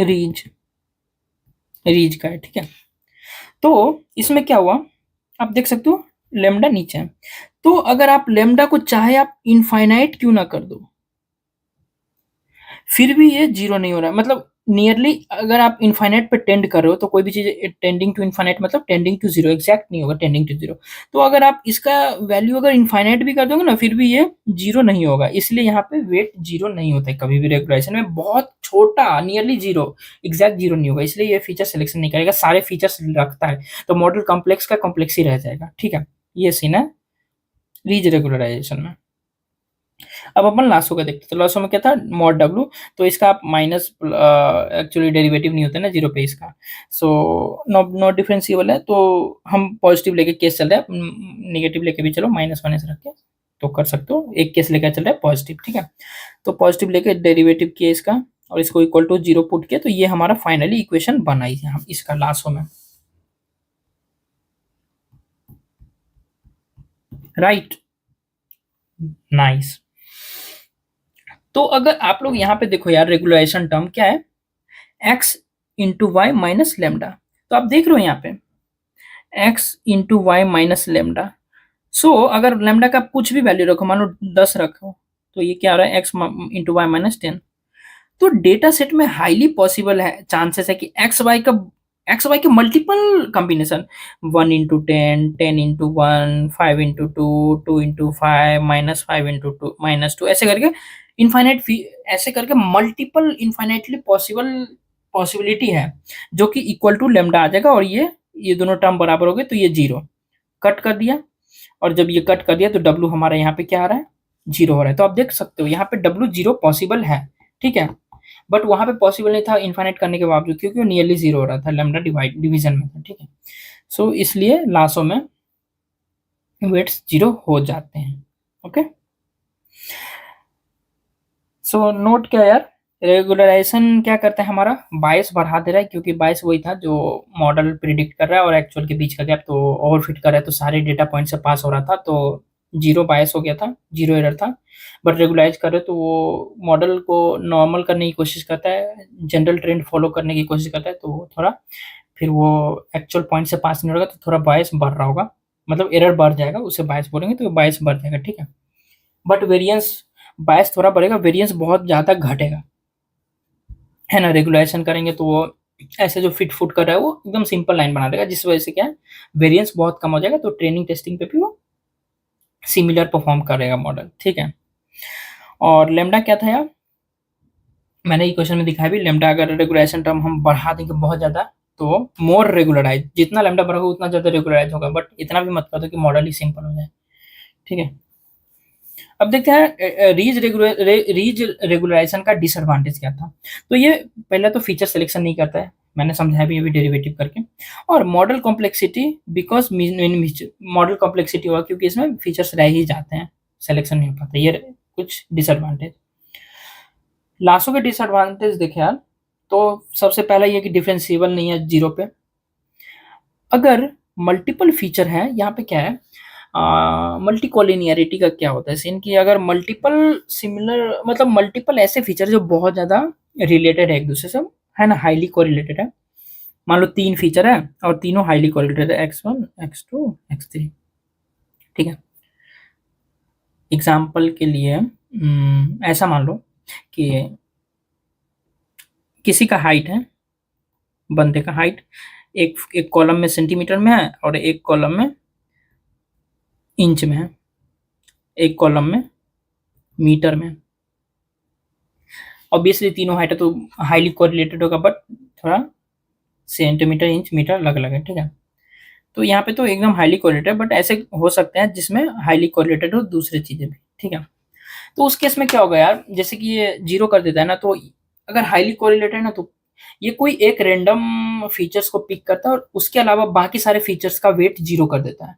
रीज, रीज का है। ठीक है, तो इसमें क्या हुआ, आप देख सकते हो लेमडा नीचे है, तो अगर आप लेमडा को चाहे आप इनफाइनाइट क्यों ना कर दो, फिर भी ये जीरो नहीं हो रहा है। मतलब नियरली अगर आप इनफाइनाइट पे टेंड कर रहे हो तो कोई भी चीज टेंडिंग टू इनफाइनाइट मतलब टेंडिंग टू जीरो, एग्जैक्ट नहीं होगा, टेंडिंग टू जीरो। तो अगर आप इसका वैल्यू अगर इनफाइनाइट भी कर दोगे ना, फिर भी ये जीरो नहीं होगा, इसलिए यहाँ पे वेट जीरो नहीं होता है कभी भी रेगुलेशन में, बहुत छोटा, नियरली जीरो, एग्जैक्ट जीरो नहीं होगा, इसलिए ये फीचर सिलेक्शन नहीं करेगा, सारे फीचर्स रखता है, तो मॉडल कॉम्प्लेक्स का कॉम्प्लेक्स ही रह जाएगा। ठीक है, ये सीन है रीज रेगुलराइजेशन में। अब अपन लासो का देखते हैं, तो लासो में क्या था, मॉड डब्ल्यू, तो इसका आप माइनस, एक्चुअली डेरिवेटिव नहीं होता ना जीरो पे इसका, सो नो नो डिफरेंशिएबल है, तो हम पॉजिटिव लेके केस चल रहा है, निगेटिव लेके भी चलो, माइनस वन ऐसे रख के तो कर सकते हो, एक केस लेकर चल रहा है पॉजिटिव। ठीक है, तो पॉजिटिव लेके डेरिवेटिव किया इसका और इसको इक्वल टू जीरो पुट किया, तो ये हमारा फाइनली इक्वेशन बनाई है हम इसका लासो में, राइट, नाइस। तो अगर आप लोग यहाँ पे देखो यार, रेगुलराइजेशन टर्म क्या है, X into Y minus lambda, तो आप देख रहे हो यहाँ पे X into Y minus lambda. So अगर लेमडा का कुछ भी वैल्यू रखो, मान लो 10 रखो, तो ये क्या आ रहा है, एक्स इंटू वाई माइनस 10। तो डेटा सेट में हाईली पॉसिबल है, चांसेस है कि एक्स वाई के multiple combination, 1 into 10, 10 into 1, 5 into 2, 2 into 5, -5 into 2, -2, ऐसे करके इनफाइनाइट, ऐसे करके मल्टीपल इनफाइनाइटली पॉसिबिलिटी है, जो कि इक्वल टू लेमडा आ जाएगा, और ये दोनों टर्म बराबर हो गए तो ये जीरो। कट कर दिया, और जब ये कट कर दिया तो डब्लू हमारा यहाँ पे क्या आ रहा है, 0 हो रहा है। तो आप देख सकते हो यहाँ पे डब्लू 0 पॉसिबल है, ठीक है, बट वहां पे पॉसिबल नहीं था इन्फाइनाइट करने के बावजूद, क्योंकि वो नियरली 0 हो रहा था, लैम्डा डिवीजन में था, ठीक है। सो इसलिए लासो में वेट्स 0 हो जाते हैं। ओके, सो नोट क्या यार, रेगुलराइजेशन क्या करता है, हमारा बायस बढ़ा दे रहा है, क्योंकि बायस वही था जो मॉडल प्रिडिक्ट कर रहा है और एक्चुअल के बीच का गैप तो ओवरफिट कर रहा है, तो सारे डेटा पॉइंट से पास हो रहा था, तो 0 बायस हो गया था, 0 एरर था। बट रेगुलराइज कर रहे तो वो मॉडल को नॉर्मल करने की कोशिश करता है, जनरल ट्रेंड फॉलो करने की कोशिश करता है, तो थोड़ा फिर वो एक्चुअल पॉइंट से पास नहीं होगा, तो थोड़ा बायस बढ़ रहा होगा, मतलब एरर बढ़ जाएगा, उसे बायस बोलेंगे, तो बायस बढ़ जाएगा, ठीक है। बट वेरिएंस, बायस थोड़ा बढ़ेगा, वेरिएंस बहुत ज़्यादा घटेगा, है ना। रेगुलेशन करेंगे तो वो ऐसे जो फिट फुट कर रहा है वो एकदम सिंपल लाइन बना देगा, जिस वजह से क्या है, वेरिएंस बहुत कम हो जाएगा, तो ट्रेनिंग टेस्टिंग पे भी वो सिमिलर परफॉर्म करेगा मॉडल, ठीक है। और लेमडा क्या था यार, मैंने इक्वेशन में दिखाया भी, लेमडा अगर रेगुलेशन टर्म हम बढ़ा देंगे बहुत ज़्यादा, तो मोर रेगुलराइज, जितना लेमडा बढ़ेगा उतना ज़्यादा रेगुलराइज होगा, बट इतना भी मत कर दो कि मॉडल ही सिंपल हो जाए, ठीक है। अब देखते हैं रीज रेगुलराइजेशन का डिसएडवांटेज क्या था। तो ये पहले तो फीचर सिलेक्शन नहीं करता है, मैंने समझाया भी अभी डेरिवेटिव करके, और model complexity, because model complexity हुआ क्योंकि इसमें फीचर्स रह ही जाते हैं, सिलेक्शन नहीं हो पाता, ये कुछ डिसएडवांटेज। लासो के डिसएडवांटेज देखे यार, तो सबसे पहला ये कि डिफरेंशिएबल नहीं है 0 पे। अगर मल्टीपल फीचर है, यहाँ पे क्या है, मल्टी कोलिनियरिटी का क्या होता है सीन, कि अगर मल्टीपल सिमिलर, मतलब मल्टीपल ऐसे फीचर जो बहुत ज़्यादा रिलेटेड है एक दूसरे से, है ना, हाईली कोरिलेटेड है, मान लो 3 फीचर है और तीनों हाईली कोरिलेटेड है, x1 x2 x3, ठीक है। एग्जाम्पल के लिए ऐसा मान लो कि किसी का हाइट है, बंदे का हाइट एक एक कॉलम में सेंटीमीटर में है और एक कॉलम में इंच में है, एक कॉलम में मीटर में। ऑब्वियसली तीनों हाइट है तो हाईली कोरिलेटेड होगा, बट थोड़ा सेंटीमीटर इंच मीटर अलग अलग है, ठीक है। तो यहाँ पे तो एकदम हाईली कोरिलेटेड, बट ऐसे हो सकते हैं जिसमें हाईली कोरिलेटेड हो दूसरी चीजें भी, ठीक है। तो उस केस में क्या होगा यार, जैसे कि ये 0 कर देता है ना, तो अगर हाईली कोरिलेटेड है ना, तो ये कोई एक रैंडम फीचर्स को पिक करता है और उसके अलावा बाकी सारे फीचर्स का वेट 0 कर देता है।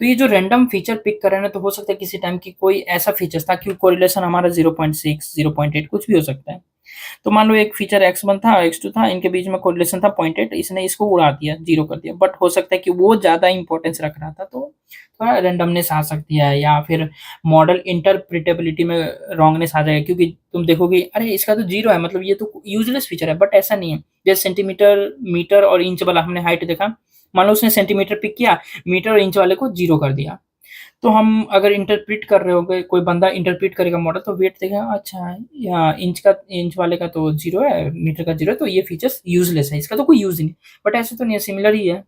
तो ये जो रैंडम फीचर पिक कर रहे हैं ना, तो हो सकता है किसी टाइम की कोई ऐसा फीचर था कि कोरिलेशन हमारा 0.6 0.8 कुछ भी हो सकता है। तो मान लो एक फीचर x1 था x2 था, इनके बीच में कोरिलेशन था 0.8, इसने इसको उड़ा दिया, 0 कर दिया, बट हो सकता है कि वो ज्यादा इंपॉर्टेंस रख रहा था, तो थोड़ा रेंडमनेस आ सकती है, या फिर मॉडल इंटरप्रिटेबिलिटी में रॉन्गनेस आ जाएगा, क्योंकि तुम देखोगे अरे इसका तो 0 है, मतलब ये तो यूजलेस फीचर है, बट ऐसा नहीं है। जैसे सेंटीमीटर मीटर और इंच वाला हमने हाइट देखा, मान लो उसने सेंटीमीटर पिक किया, मीटर और इंच वाले को 0 कर दिया, तो हम अगर इंटरप्रेट कर रहे होंगे, कोई बंदा इंटरप्रेट करेगा मॉडल, तो वेट देखेगा अच्छा इंच वाले का तो 0 है, मीटर का 0 है, तो ये फीचर्स यूजलेस है, इसका तो कोई यूज नहीं। बट ऐसे तो नहीं है, सिमिलर ही है,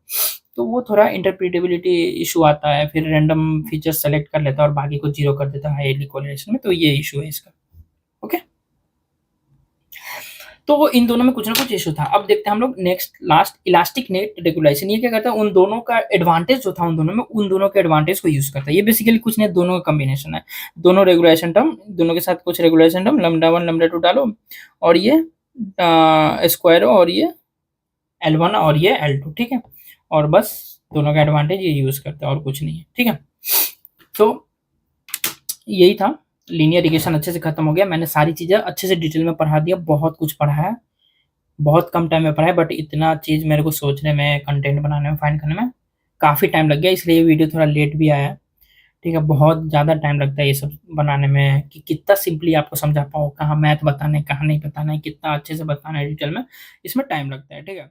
तो वो थोड़ा इंटरप्रिटेबिलिटी इशू आता है, फिर रैंडम फीचर सेलेक्ट कर लेता है और बाकी को 0 कर देता है हाईली कोरिलेशन में, तो ये इशू है इसका। ओके, तो इन दोनों में कुछ ना कुछ इशू था। अब देखते हैं हम लोग next last elastic net regulation, ये क्या करता है, उन दोनों का एडवांटेज जो था उन दोनों में, उन दोनों के एडवांटेज को यूज करता है। ये बेसिकली कुछ नहीं, दोनों का कॉम्बिनेशन है, दोनों रेगुलेशन टर्म, दोनों के साथ कुछ रेगुलेशन टर्म लैम्डा 1 लैम्डा 2 डालो, और ये स्क्वायर और ये L1 और ये L2, ठीक है, और बस दोनों का एडवांटेज ये यूज करता है और कुछ नहीं है, ठीक है। तो यही था, लीनियर इक्वेशन अच्छे से खत्म हो गया, मैंने सारी चीजें अच्छे से डिटेल में पढ़ा दिया, बहुत कुछ पढ़ा है, बहुत कम टाइम में पढ़ा है, बट इतना चीज मेरे को सोचने में, कंटेंट बनाने में, फाइंड करने में काफी टाइम लग गया, इसलिए ये वीडियो थोड़ा लेट भी आया है, ठीक है। बहुत ज्यादा टाइम लगता है ये सब बनाने में, कि कितना सिंपली आपको समझा पाऊँ, कहाँ मैथ बताना है, कहाँ नहीं बताना है, कितना अच्छे से बताना है डिटेल में, इसमें टाइम लगता है, ठीक है।